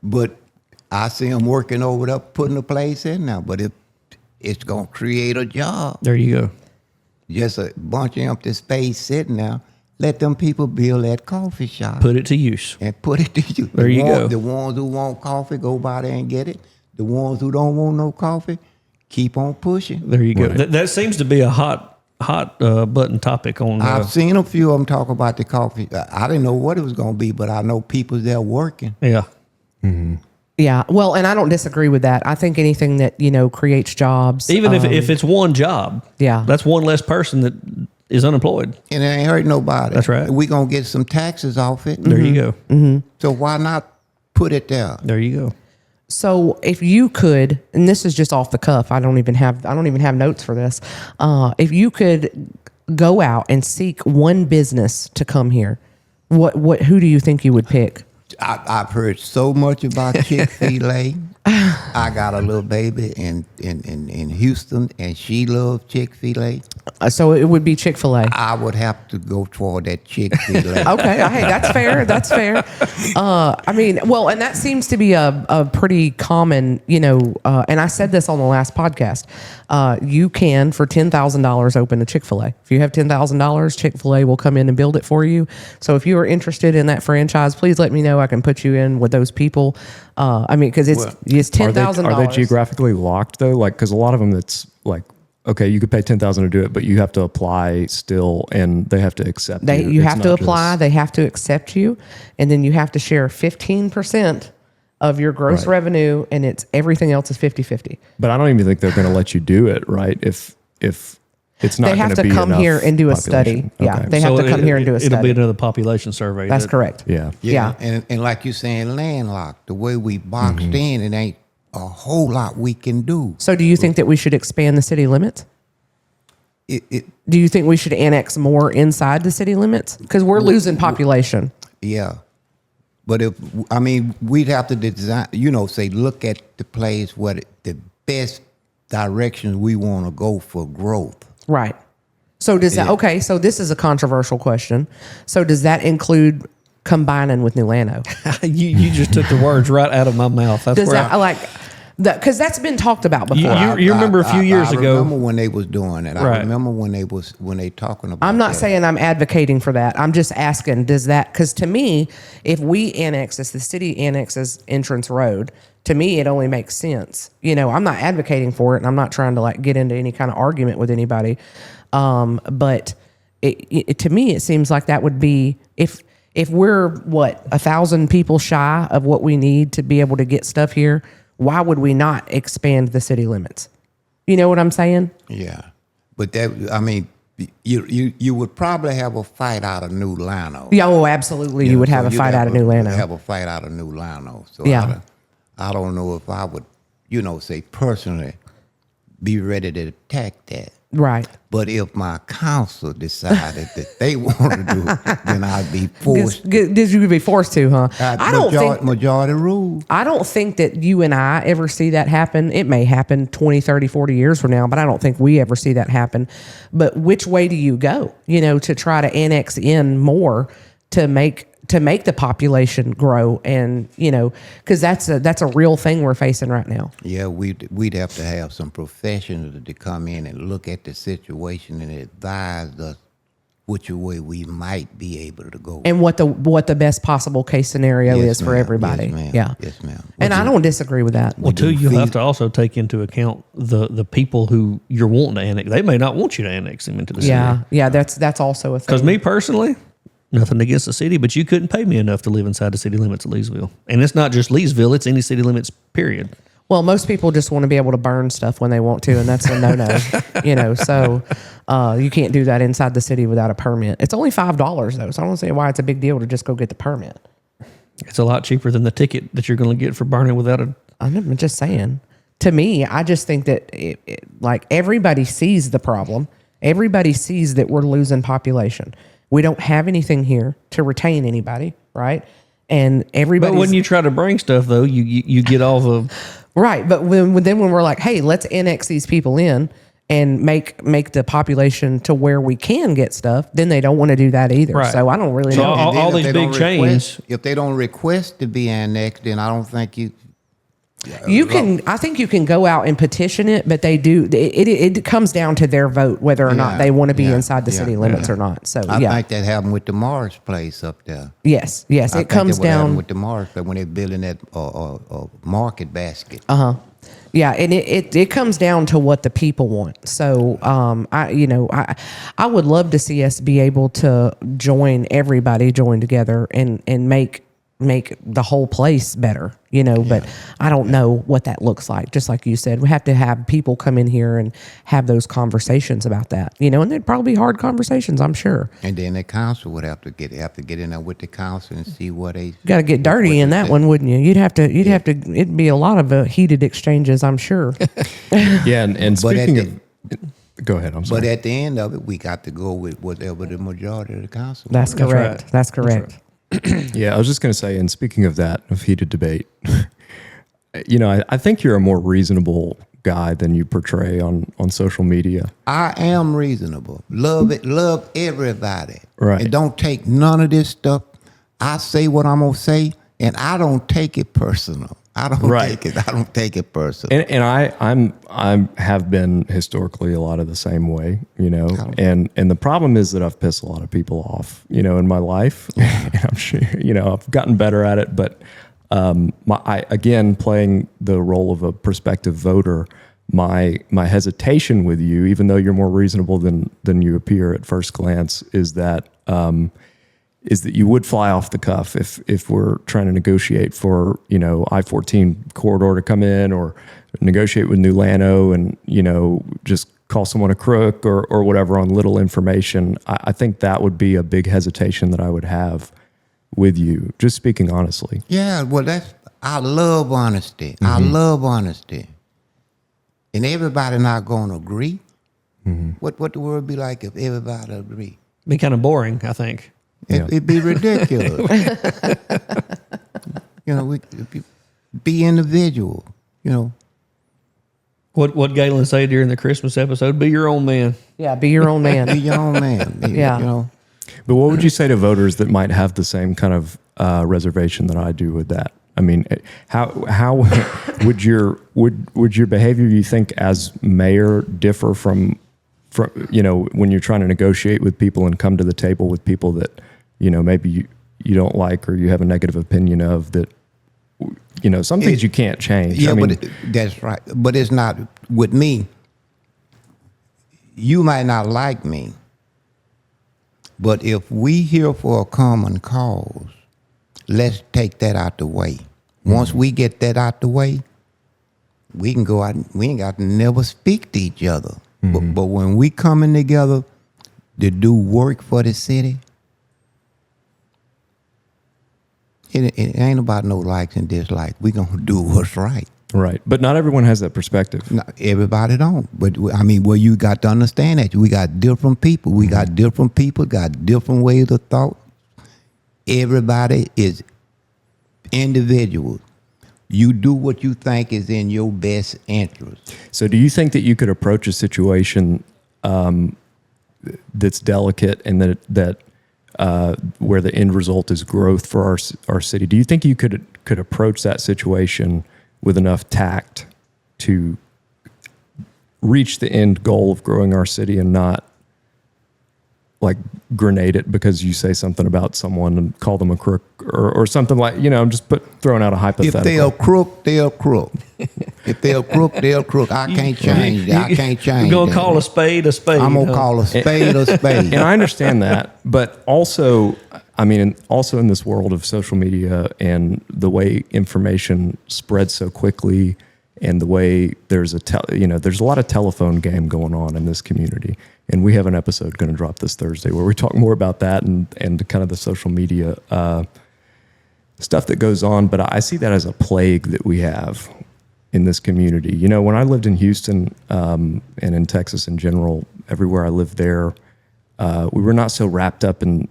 but I see them working over there, putting a place in now. But it's gonna create a job. There you go. Just a bunch of empty space sitting there. Let them people build that coffee shop. Put it to use. And put it to you. There you go. The ones who want coffee, go by there and get it. The ones who don't want no coffee, keep on pushing. There you go. Right. That seems to be a hot button topic on. I've seen a few of them talk about the coffee. I didn't know what it was going to be, but I know people there working. Yeah. Yeah. Well, and I don't disagree with that. I think anything that creates jobs, Even if it's one job, Yeah. that's one less person that is unemployed. And it ain't hurt nobody. That's right. We're going to get some taxes off it. There you go. So why not put it there? There you go. So if you could, and this is just off the cuff, I don't even have notes for this. If you could go out and seek one business to come here, who do you think you would pick? I've heard so much about Chick-fil-A. I got a little baby in Houston, and she loves Chick-fil-A. So it would be Chick-fil-A. I would have to go toward that Chick-fil-A. Okay, hey, that's fair. That's fair. And that seems to be a pretty common, and I said this on the last podcast. You can, for $10,000, open a Chick-fil-A. If you have $10,000, Chick-fil-A will come in and build it for you. So if you are interested in that franchise, please let me know. I can put you in with those people. Because it's $10,000. Are they geographically locked though? Like, because a lot of them, it's like, okay, you could pay $10,000 to do it, but you have to apply still, and they have to accept you. You It's have to not apply. just- They have to accept you, and then you have to share 15% of your gross Right. revenue, and everything else is 50-50. But I don't even think they're going to let you do it, right? If it's not They have gonna to be come enough here and do a study. population. Yeah, Okay. they have to come here and do a It'll study. be another population survey. That's correct. Yeah. Yeah. And like you're saying, landlocked. The way we boxed in, it ain't a whole lot we can do. So do you think that we should expand the city limits? It Do you think we should annex more inside the city limits? Because we're losing population. yeah. But we'd have to design, say, look at the place where the best directions we want to go for growth. Right. So does that, okay, so this is a controversial question. So does that include combining with New Llano? You just took the words right out of my mouth. That's Does where that, like, because that's been talked about before. You remember a few years ago. I remember when they was doing it. Right. I remember when they talking about I'm not that. saying I'm advocating for that. I'm just asking, does that, because to me, if we annex, if the city annexes Entrance Road, to me, it only makes sense. You know, I'm not advocating for it, and I'm not trying to like get into any kind of argument with anybody. But to me, it seems like that would be, if we're, 1,000 people shy of what we need to be able to get stuff here, why would we not expand the city limits? You know what I'm saying? Yeah, but that, I mean, you would probably have a fight out of New Llano. Yeah, oh, absolutely. You would have a fight out of New Llano. Have a fight out of New Llano. So Yeah. I don't know if I would, say personally, be ready to attack that. Right. But if my council decided that they want to do it, then I'd be forced. Did you be forced to, huh? I don't think Majority rule. I don't think that you and I ever see that happen. It may happen 20, 30, 40 years from now, but I don't think we ever see that happen. But which way do you go, to try to annex in more to make the population grow? And, because that's a real thing we're facing right now. Yeah, we'd have to have some professionals to come in and look at the situation and advise us which way we might be able to go. And what the best possible case scenario Yes, is for ma'am. everybody. Yes, ma'am. Yeah. Yes, ma'am. And I don't disagree with that. Well, too, you'll have to also take into account the people who you're wanting to annex. They may not want you to annex them into the city. Yeah, that's also a thing. Because me personally, nothing against the city, but you couldn't pay me enough to live inside the city limits of Leesville. And it's not just Leesville, it's any city limits, period. Well, most people just want to be able to burn stuff when they want to, and that's a no-no. So you can't do that inside the city without a permit. It's only $5 though, so I don't see why it's a big deal to just go get the permit. It's a lot cheaper than the ticket that you're going to get for burning without a... I'm just saying. To me, I just think that like everybody sees the problem. Everybody sees that we're losing population. We don't have anything here to retain anybody, right? And everybody. But when you try to bring stuff, though, you get all the... Right, but when we're like, hey, let's annex these people in and make the population to where we can get stuff, then they don't want to do that either. Right. So I don't really So know. all these big chains... If they don't request to be annexed, then I don't think you... I think you can go out and petition it, but they do. It comes down to their vote whether or not they want to be inside the city limits or not. So I think that happened with the Morris place up there. Yes. It comes down with the Morris place when they're building that market basket. Yeah, and it comes down to what the people want. So I would love to see us be able to join together and make the whole place better, but I don't know what that looks like. Just like you said, we have to have people come in here and have those conversations about that, and they'd probably be hard conversations, I'm sure. And then the council would have to get in there with the council and see what they got to get dirty in that one, wouldn't you? You'd have to, it'd be a lot of heated exchanges, I'm sure. Yeah. And speaking of, go ahead. I'm sorry. But at the end of it, we got to go with whatever the majority of the council. That's wants. correct. right. That's correct. Yeah, I was just going to say, and speaking of that, of heated debate, I think you're a more reasonable guy than you portray on social media. I am reasonable. Love it. Love everybody. Right. And don't take none of this stuff. I say what I'm going to say, and I don't take it personal. I don't take it personal. And I have been historically a lot of the same way, and the problem is that I've pissed a lot of people off, in my life. And I'm sure, I've gotten better at it, but again, playing the role of a prospective voter, my hesitation with you, even though you're more reasonable than you appear at first glance, is that you would fly off the cuff if we're trying to negotiate for, I-14 corridor to come in, or negotiate with New Llano and, just call someone a crook or whatever on little information. I think that would be a big hesitation that I would have with you, just speaking honestly. Yeah, well, I love honesty. Mm-hmm. I love honesty. And everybody not going to agree. Mm-hmm. What the world be like if everybody agree? Be kind of boring, I think. Yeah. It'd be ridiculous. We be individual. What Galen say during the Christmas episode? Be your own man. Yeah, be your own Be man. your own man. Yeah. You know, But what would you say to voters that might have the same kind of reservation that I do with that? I mean, how would your behavior, you think, as mayor differ from when you're trying to negotiate with people and come to the table with people that maybe you don't like or you have a negative opinion of, that some things you can't change. yeah, I mean, but that's right. But it's not with me. You might not like me, but if we here for a common cause, let's take that out the way. Once we get that out the way, we can go out. We ain't got to never speak to each other. But when we coming together to do work for the city, it ain't about no likes and dislikes. We gonna do what's right. right. But not everyone has that perspective. Not everybody don't. But I mean, well, you got to understand that we got different people. We got different people, got different ways of thought. Everybody is individual. You do what you think is in your best interest. So do you think that you could approach a situation that's delicate and that where the end result is growth for our city? Do you think you could approach that situation with enough tact to reach the end goal of growing our city and not like grenade it because you say something about someone and call them a crook or something like, I'm just throwing out a hypothetical. If they're a crook, they're a crook. If they're a crook, they're a crook. I can't change that. I can't change You're going to that. call a spade a spade. I'm going to call a spade a spade. And I understand that, but also, I mean, also in this world of social media and the way information spreads so quickly and the way there's there's a lot of telephone game going on in this community. And we have an episode going to drop this Thursday where we talk more about that and kind of the social media stuff that goes on. But I see that as a plague that we have in this community. When I lived in Houston and in Texas in general, everywhere I lived there, we were not so wrapped up in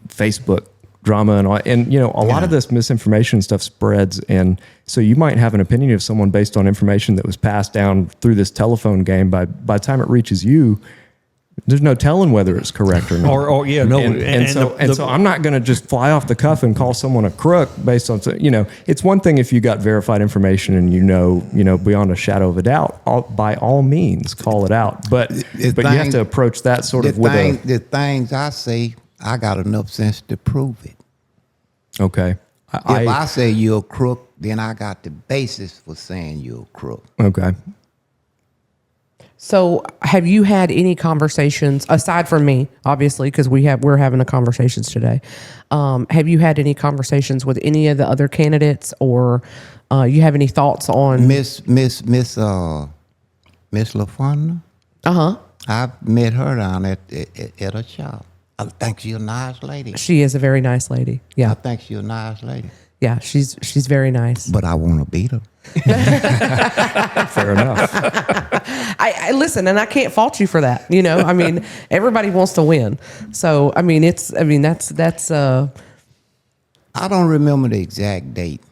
Facebook drama and all. And, a lot of this misinformation stuff spreads. And so you might have an opinion of someone based on information that was passed down through this telephone game. By the time it reaches you, there's no telling whether it's correct or not. So I'm not going to just fly off the cuff and call someone a crook based on, it's one thing if you got verified information and beyond a shadow of a doubt, by all means call it out. But you have to approach that sort of with the things I say, I got enough sense to prove it. Okay. If I say you're a crook, then I got the basis for saying you're a crook. Okay. So, have you had any conversations aside from me, obviously, because we're having the conversations today? Have you had any conversations with any of the other candidates, or you have any thoughts on Miss LaFonda? I've met her down at a shop. I think she's a nice lady. She is a very nice lady. Yeah, I think she's a nice lady. yeah, she's very nice. But I want to beat her. Fair enough. I listen, and I can't fault you for that. I mean, everybody wants to win. So, I mean, that's. I don't remember the exact date.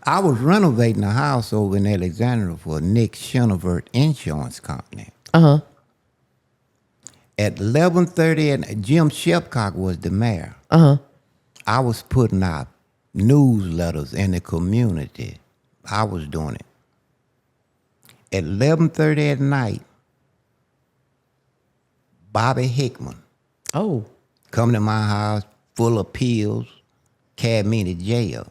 I was renovating a house over in Alexandria for Nick Shinevert Insurance Company. Uh-huh. At 11:30, and Jim Shepcock was the mayor. Uh-huh. I was putting out newsletters in the community. I was doing it. At 11:30 at night, Bobby Hickman Oh. come to my house full of pills, carried me to jail.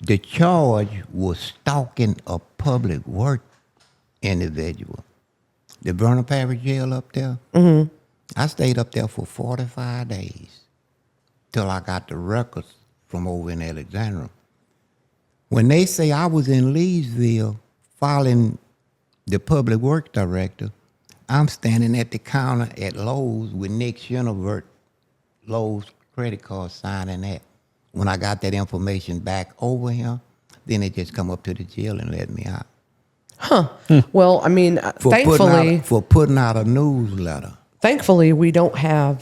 The charge was stalking a public work individual. The Vernon Parish Jail up there. Mm-hmm. I stayed up there for 45 days till I got the records from over in Alexandria. When they say I was in Leesville following the public works director, I'm standing at the counter at Lowe's with Nick Shinevert, Lowe's credit card signing that. When I got that information back over here, then they just come up to the jail and let me out. Huh. Well, I mean, thankfully. For putting out a newsletter. Thankfully, we don't have.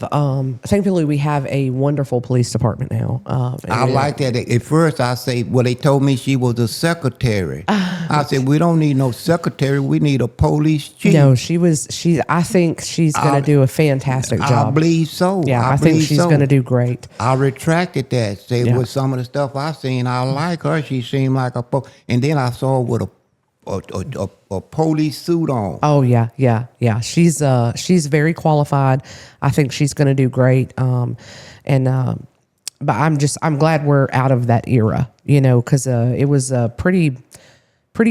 Thankfully, we have a wonderful police department now. And I we- like that. At first, I say, well, they told me she was a secretary. I said, we don't need no secretary. We need a police chief. No, she was. She. I think she's going to do a fantastic I job. believe so. Yeah, I think believe she's so. going to do great. I retracted that. Say Yeah. with some of the stuff I seen, I like her. She seemed like a and then I saw her with a police suit on. Oh yeah. She's very qualified. I think she's going to do great. But I'm glad we're out of that era. Because it was a pretty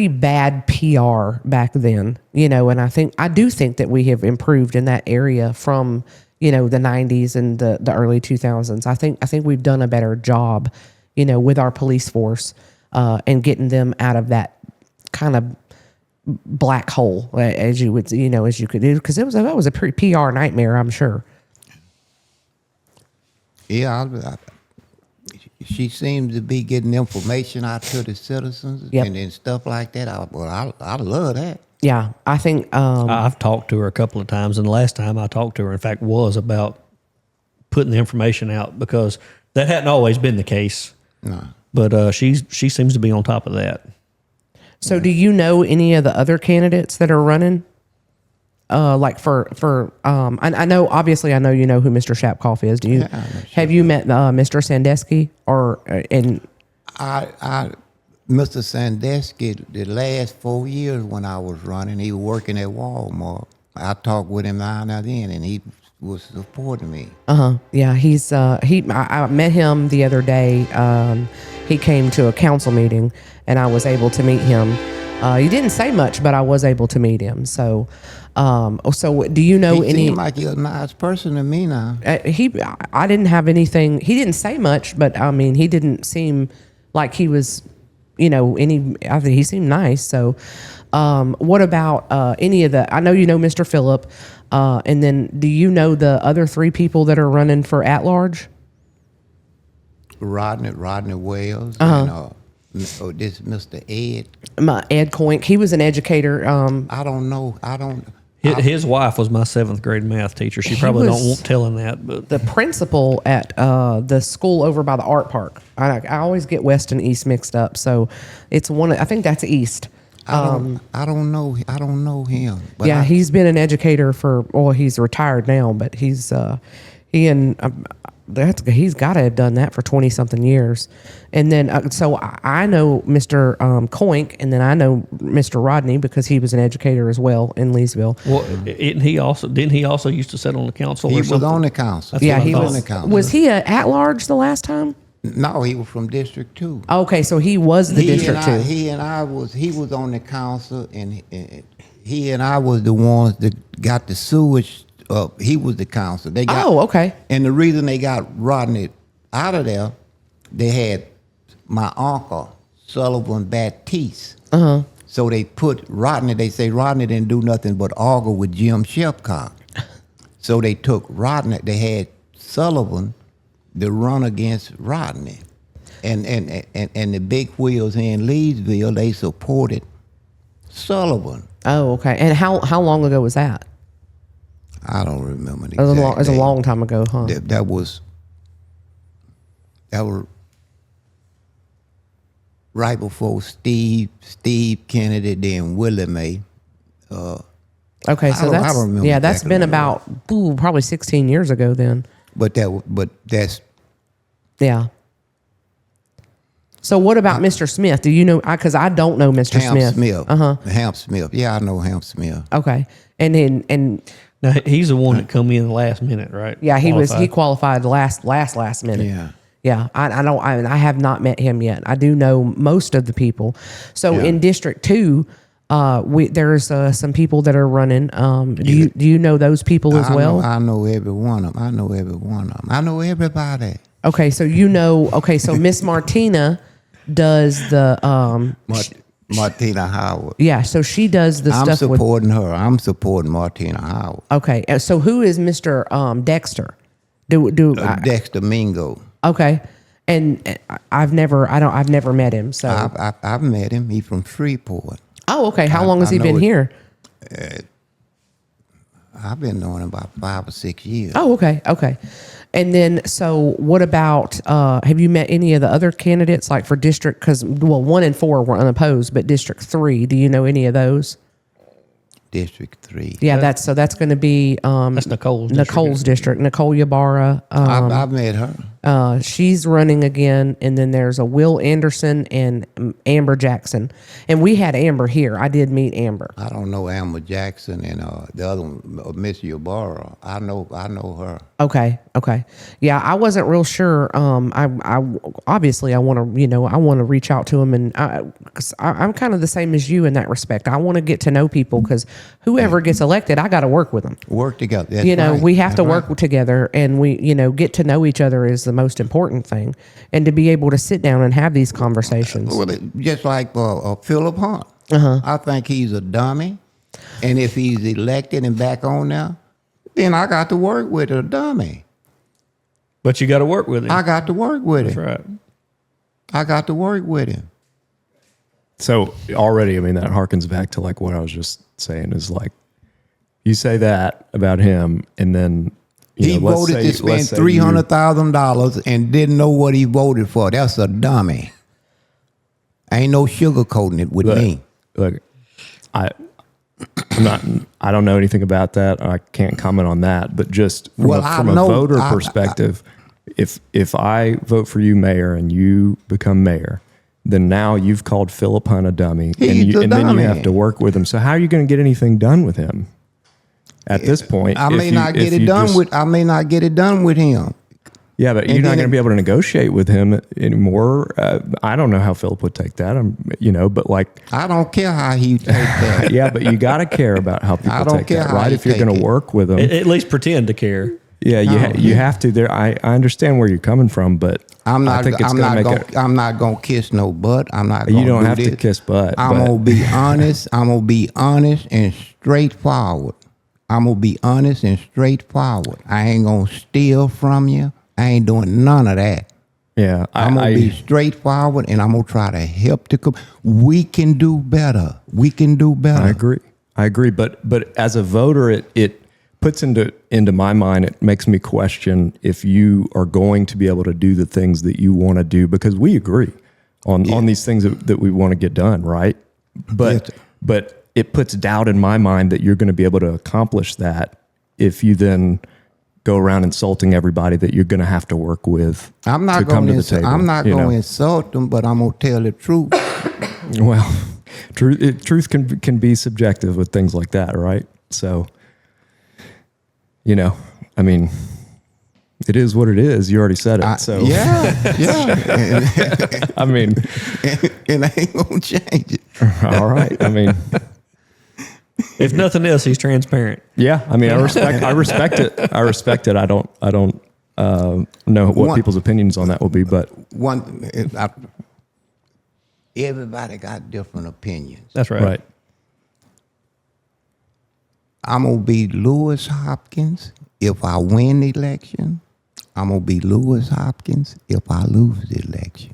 bad PR back then. And I do think that we have improved in that area from the 90s and the early 2000s. I think we've done a better job, with our police force and getting them out of that kind of black hole, as you would, as you could do, because that was a pretty PR nightmare, I'm sure. Yeah, she seems to be getting information out to the citizens Yep. and stuff like that. I love that. Yeah, I think I've talked to her a couple of times, and the last time I talked to her, in fact, was about putting the information out, because that hadn't always been the case. No. But she seems to be on top of that. so. Do you know any of the other candidates that are running? Like I know, obviously, I know who Mr. Shapkoff is. Do you Yeah, I know have you met Mr. Sandusky or and Mr. Sandusky, the last 4 years when I was running, he was working at Walmart. I talked with him now and then, and he was supporting me. Yeah, I met him the other day. He came to a council meeting, and I was able to meet him. He didn't say much, but I was able to meet him. So, do you know He any? seemed like he's a nice person to me now. I didn't have anything. He didn't say much, but I mean, he didn't seem like he was, I think he seemed nice. So, what about any of the? I know Mr. Phillip, and then do you know the other three people that are running for at large? Rodney Wells, and this Mr. Ed. Ed Coink. He was an educator. I don't know. His wife was my 7th grade math teacher. She probably don't want telling that, but The principal at the school over by the art park. I always get West and East mixed up, so it's one. I think that's East. I don't know. I don't know him. But Yeah, he's been an educator he's retired now, but he's he's got to have done that for 20 something years. And then so I know Mr. Coink, and then I know Mr. Rodney because he was an educator as well in Leesville. well, didn't he also used to sit on the council? He or was something? on the council. Yeah, he on was. the council. Was he at large the last time? No, he was from District 2. Okay, so he was the District 2. He was on the council, and he and I was the ones that got the sewage up. He was the council. They got, Okay. And the reason they got Rodney out of there, they had my uncle, Sullivan Baptiste. So they put Rodney, they say Rodney didn't do nothing but argue with Jim Shepcock. So they took Rodney, they had Sullivan to run against Rodney. And the big wheels in Leesville, they supported Sullivan. Oh, okay. And how long ago was that? I don't remember the It was exact a date. long time ago, huh? That was right before Steve Kennedy, then Willie Mae. Okay, so I don't remember that's exactly been when it about probably 16 years ago then. But that's Yeah. So what about Mr. Smith? Do you know? Because I don't know Mr. Ham Smith. Uh-huh. Ham Smith. Yeah, I know Ham Smith. Okay, and Now, he's the one that come in the last minute, right? yeah, he Qualified. qualified last minute. Yeah. Yeah, I have not met him yet. I do know most of the people. So Yeah. in District 2, there's some people that are running. Do you know those people as well? I know every one of them. I know everybody. Okay, so so Miss Martina does the Martina Howard. yeah, so she does the I'm stuff with. supporting her. I'm supporting Martina Howard. Okay, so who is Mr. Dexter? Dexter Mingo. Okay, and I've never met him. So I've met him. He's from Shreveport. okay, how long has he know been it. here? I've been knowing him about 5 or 6 years. Oh, okay, okay. And then, so what about? Have you met any of the other candidates, like for district? Because 1 and 4 were unopposed, but District 3, do you know any of those? District 3. Yeah, that's going to be That's Nicole's district. Nicole Ybarra. I've met her. She's running again, and then there's a Will Anderson and Amber Jackson. And we had Amber here. I did meet Amber. I don't know Amber Jackson and the other one, Miss Ybarra. I know her. Okay. Yeah, I wasn't real sure. I obviously I want to reach out to him, and cause I'm kind of the same as you in that respect. I want to get to know people, because whoever gets elected, I got to work with them. Work together. That's right. We have to That's work right. together, and we, get to know each other is the most important thing, and to be able to sit down and have these conversations. Well, just like Philip Hunt. I think he's a dummy, and if he's elected and back on now, then I got to work with a dummy. But you got to work with him. I got to work with That's him. right. I got to work with him. So already, I mean, that harkens back to like what I was just saying is like, you say that about him, and then He let's voted say- to spend let's say you- $300,000 and didn't know what he voted for. That's a dummy. Ain't no sugarcoating it with me. Look, I don't know anything about that. I can't comment on that. But just from, Well, from I a know- voter I- perspective, if I vote for you mayor and you become mayor, then now you've called Philip Hunt a dummy, He's a and then you dummy. have to work with him. So how are you going to get anything done with him at this point? I if may you- not get if it you done just- with. I may not get it done with him. Yeah, but you're not then going to be able to negotiate with him anymore. I don't know how Philip would take that. But like, I don't care how he take that. yeah, but you got to care about how people I don't take care that, how right? you If you're take going to it. work with them, At least pretend to care. yeah, you have to. There, I understand where you're coming from, but I'm not. I think it's I'm going not to gonna. make it. I'm not gonna kiss no butt. I'm not. You Gonna don't do have to this. kiss butt. I'm but gonna be honest. I'm gonna be honest and straightforward. I'm gonna be honest and straightforward. I ain't gonna steal from you. I ain't doing none of that. yeah, I'm gonna be straightforward, and I'm gonna try to help the. We can do better. We can do better. I agree. But as a voter, it puts into my mind. It makes me question if you are going to be able to do the things that you want to do, because we agree on these things that we want to get done, right? But Yes. but it puts doubt in my mind that you're going to be able to accomplish that if you then go around insulting everybody that you're going to have to work with. I'm not to come gonna. to the table. I'm not you know? gonna insult them, but I'm gonna tell the truth. Well, truth can be subjective with things like that, right? So, I mean, it is what it is. You already said it. So, Yeah. I mean, and I ain't gonna change it. all right. I mean, If nothing else, he's transparent. yeah. I mean, I respect it. I respect it. I don't know what people's opinions on that will be, but Everybody got different opinions. That's right. right. I'm gonna be Louis Hopkins if I win the election. I'm gonna be Louis Hopkins if I lose the election.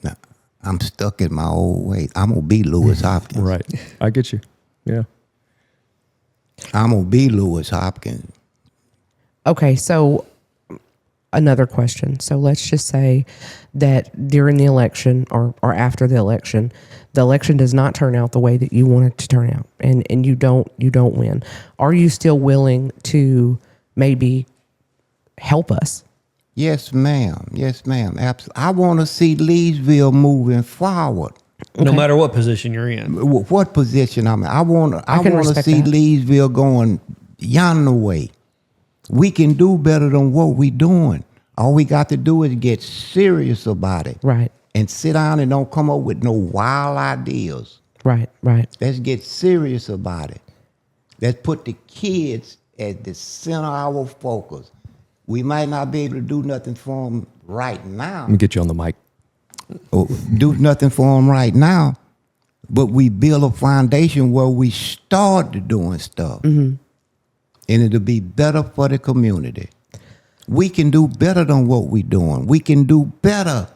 Now, I'm stuck in my old ways. I'm gonna be Louis Hopkins. Right. I get you. Yeah. I'm gonna be Louis Hopkins. Okay, so another question. So let's just say that during the election or after the election does not turn out the way that you want it to turn out, and you don't win. Are you still willing to maybe help us? Yes, ma'am. Yes, ma'am. Absolutely. I want to see Leesville moving forward. No matter what position you're in. What position I'm in. I want can to respect see that. Leesville going yonder way. We can do better than what we doing. All we got to do is get serious about it. Right, And sit down and don't come up with no wild ideas. right. Let's get serious about it. Let's put the kids at the center of our focus. We might not be able to do nothing for them right now. Let me get you on the mic. Do nothing for them right now, but we build a foundation where we start doing stuff. And it'll be better for the community. We can do better than what we're doing. We can do better.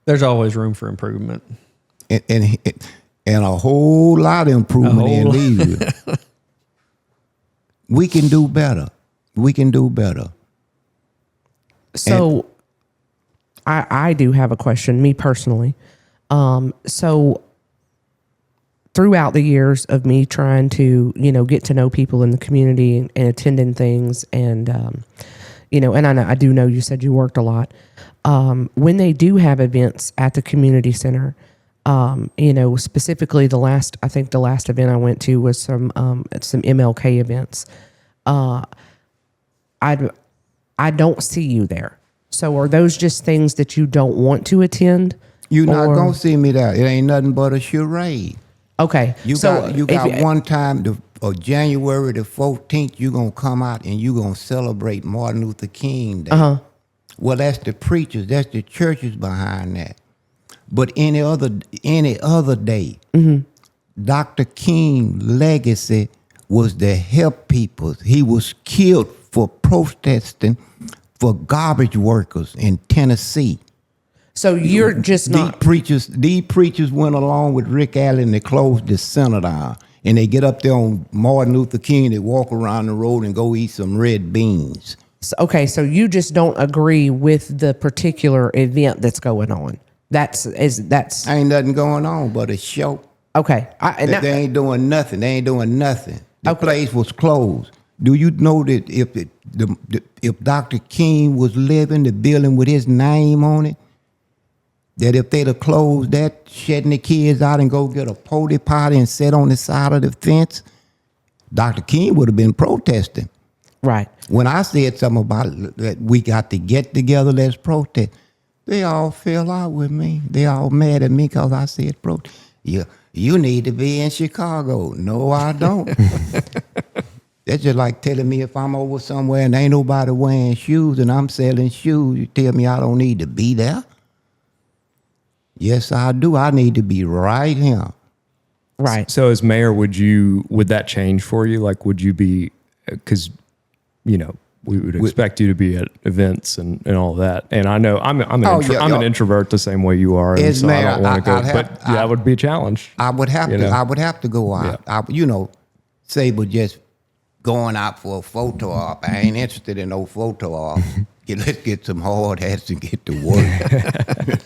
There's always room for improvement. And a whole lot of improvement in whole- Leesville. We can do better. We can do better. So I do have a question, me personally. So throughout the years of me trying to, get to know people in the community and attending things and, and I do know you said you worked a lot. When they do have events at the community center, specifically the last event I went to was some MLK events. I don't see you there. So are those just things that you don't want to attend? You're not gonna see me there. It ain't nothing but a charade. Okay. You got one time, January the 14th, you're gonna come out and you're gonna celebrate Martin Luther King Day. Uh-huh. Well, that's the preachers, that's the churches behind that. But any other day, Dr. King's legacy was to help people. He was killed for protesting for garbage workers in Tennessee. So you're just not. These preachers went along with Rick Allen. They closed the center down, and they get up there on Martin Luther King. They walk around the road and go eat some red beans. Okay, so you just don't agree with the particular event that's going on. That's Ain't nothing going on but a show. Okay. They ain't doing nothing. They ain't doing nothing. The Okay. place was closed. Do you know that if Dr. King was living, the building with his name on it, that if they'd have closed that, shedding the kids out and go get a potty potty and sit on the side of the fence, Dr. King would have been protesting. Right. When I said something about it, that we got to get together, let's protest, they all fell out with me. They all mad at me because I said protest. You need to be in Chicago. No, I don't. That's just like telling me if I'm over somewhere and ain't nobody wearing shoes and I'm selling shoes, you tell me I don't need to be there? Yes, I do. I need to be right here. Right. So as mayor, would that change for you? Like, would you be, because, we would expect you to be at events and all that. And I know I'm an introvert the same way you are. And so mayor, I don't want to go, but that would be a challenge. I would have to go out. Yeah. Say, but just going out for a photo op. I ain't interested in no photo op. Let's get some hard hats and get to work.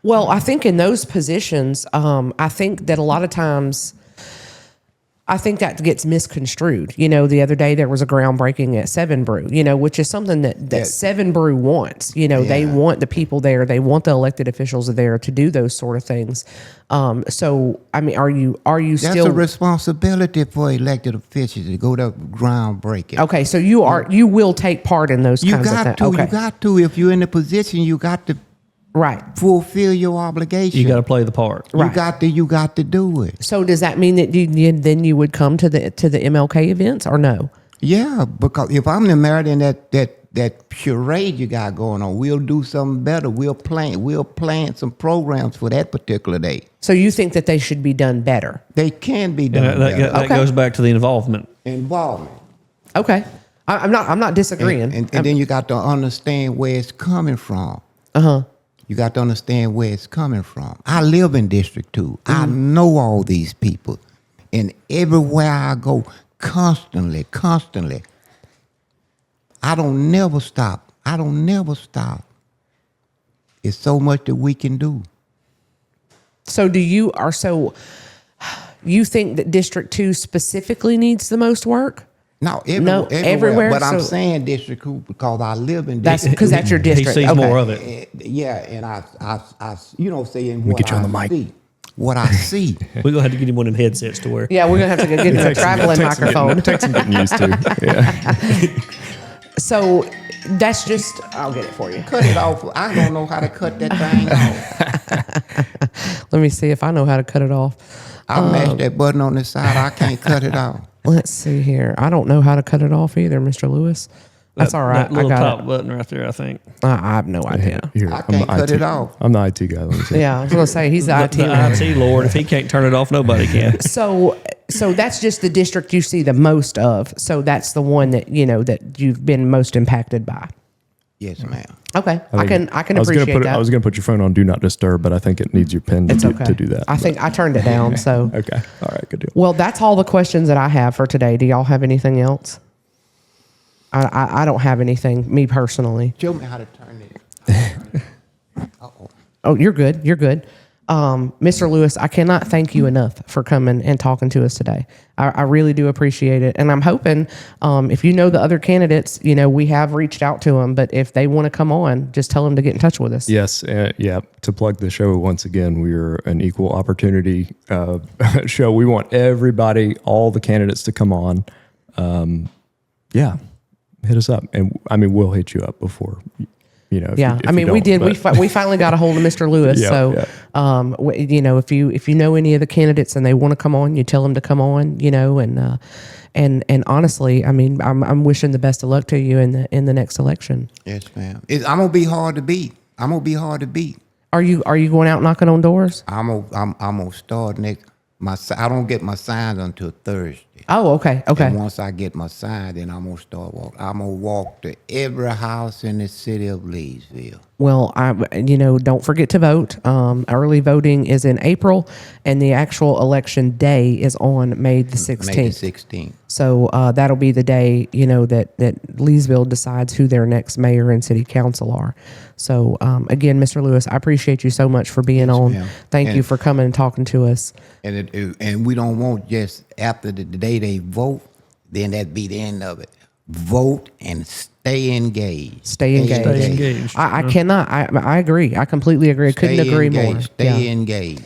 Well, I think in those positions, I think that a lot of times, I think that gets misconstrued. The other day there was a groundbreaking at Seven Brew, which is something that Seven Brew wants. They want the people there. They want the elected officials there to do those sort of things. So, I mean, are you That's still a responsibility for elected officials to go to groundbreaking. Okay, so you will take part in those kinds of things. Okay. You got to. If you're in the position, you got to Right. fulfill your obligation. You got to play the part. Right. You got to do it. So does that mean that you would come to the MLK events or no? Yeah, because if I'm the mayor, then that charade you got going on, we'll do something better. We'll plan some programs for that particular day. So you think that they should be done better? They can be done better. That goes back to the involvement. Involvement. Okay. I'm not disagreeing. And then you got to understand where it's coming from. Uh-huh. You got to understand where it's coming from. I live in District 2. I know all these people. And everywhere I go, constantly, I don't never stop. It's so much that we can do. So you think that District 2 specifically needs the most work? No, everywhere. But I'm saying District 2 because I live in That's District 2. because that's your district. He sees Okay. more of it. Yeah, and I saying get you on the mic. see. What I see. We're going to have to get him one of them headsets to wear. Yeah, we're gonna have to get a traveling microphone. Takes some getting used to. Yeah. So that's just. I'll get it for you. Cut it off. I don't know how to cut that thing off. Let me see if I know how to cut it off. I mashed that button on the side. I can't cut it off. Let's see here. I don't know how to cut it off either, Mr. Lewis. That's all right. That little I got top it. button right there, I think. I have no idea. Here, I can't cut it off. I'm the IT guy. Let me see. Yeah, I was gonna say he's the IT. The man. IT Lord, if he can't turn it off, nobody can. So that's just the district you see the most of. So that's the one that that you've been most impacted by. Yes, ma'am. Okay, I can I was appreciate gonna put that. I was going to put your phone on do not disturb, but I think it needs your pen It's to, okay to do that. I think I turned it down. So Okay. All right. Good deal. well, that's all the questions that I have for today. Do y'all have anything else? I don't have anything, me personally. Show me how to turn it. Uh-oh. Oh, you're good. You're good. Mr. Lewis, I cannot thank you enough for coming and talking to us today. I really do appreciate it. And I'm hoping, if you know the other candidates, we have reached out to them, but if they want to come on, just tell them to get in touch with us. Yes. Yeah. To plug the show once again, we're an equal opportunity show. We want everybody, all the candidates to come on. Yeah. Hit us up. And I mean, we'll hit you up before, if Yeah, you, if we did. but- We finally got a hold of Mr. Lewis. Yeah, So, yeah. if you know any of the candidates and they want to come on, you tell them to come on. And honestly, I mean, I'm wishing the best of luck to you in the next election. Yes, ma'am. I'm gonna be hard to beat. Are you going out knocking on doors? I'm gonna start next. I don't get my signs until Thursday. Oh, okay. And once I get my sign, then I'm gonna start walking. I'm gonna walk to every house in the city of Leesville. Well, don't forget to vote. Early voting is in April, and the actual election day is on May the 16th. May the 16th. So that'll be the day, that Leesville decides who their next mayor and city council are. So again, Mr. Lewis, I appreciate you so much for being on. ma'am. Thank you for coming and talking to us. And we don't want just after the day they vote, then that be the end of it. Vote and stay engaged. Stay engaged. Stay engaged. I cannot. I agree. I completely agree. I couldn't agree more. Stay engaged.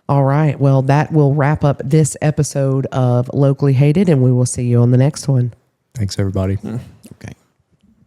All right. Well, that will wrap up this episode of Locally Hated, and we will see you on the next one. Thanks, everybody. Okay.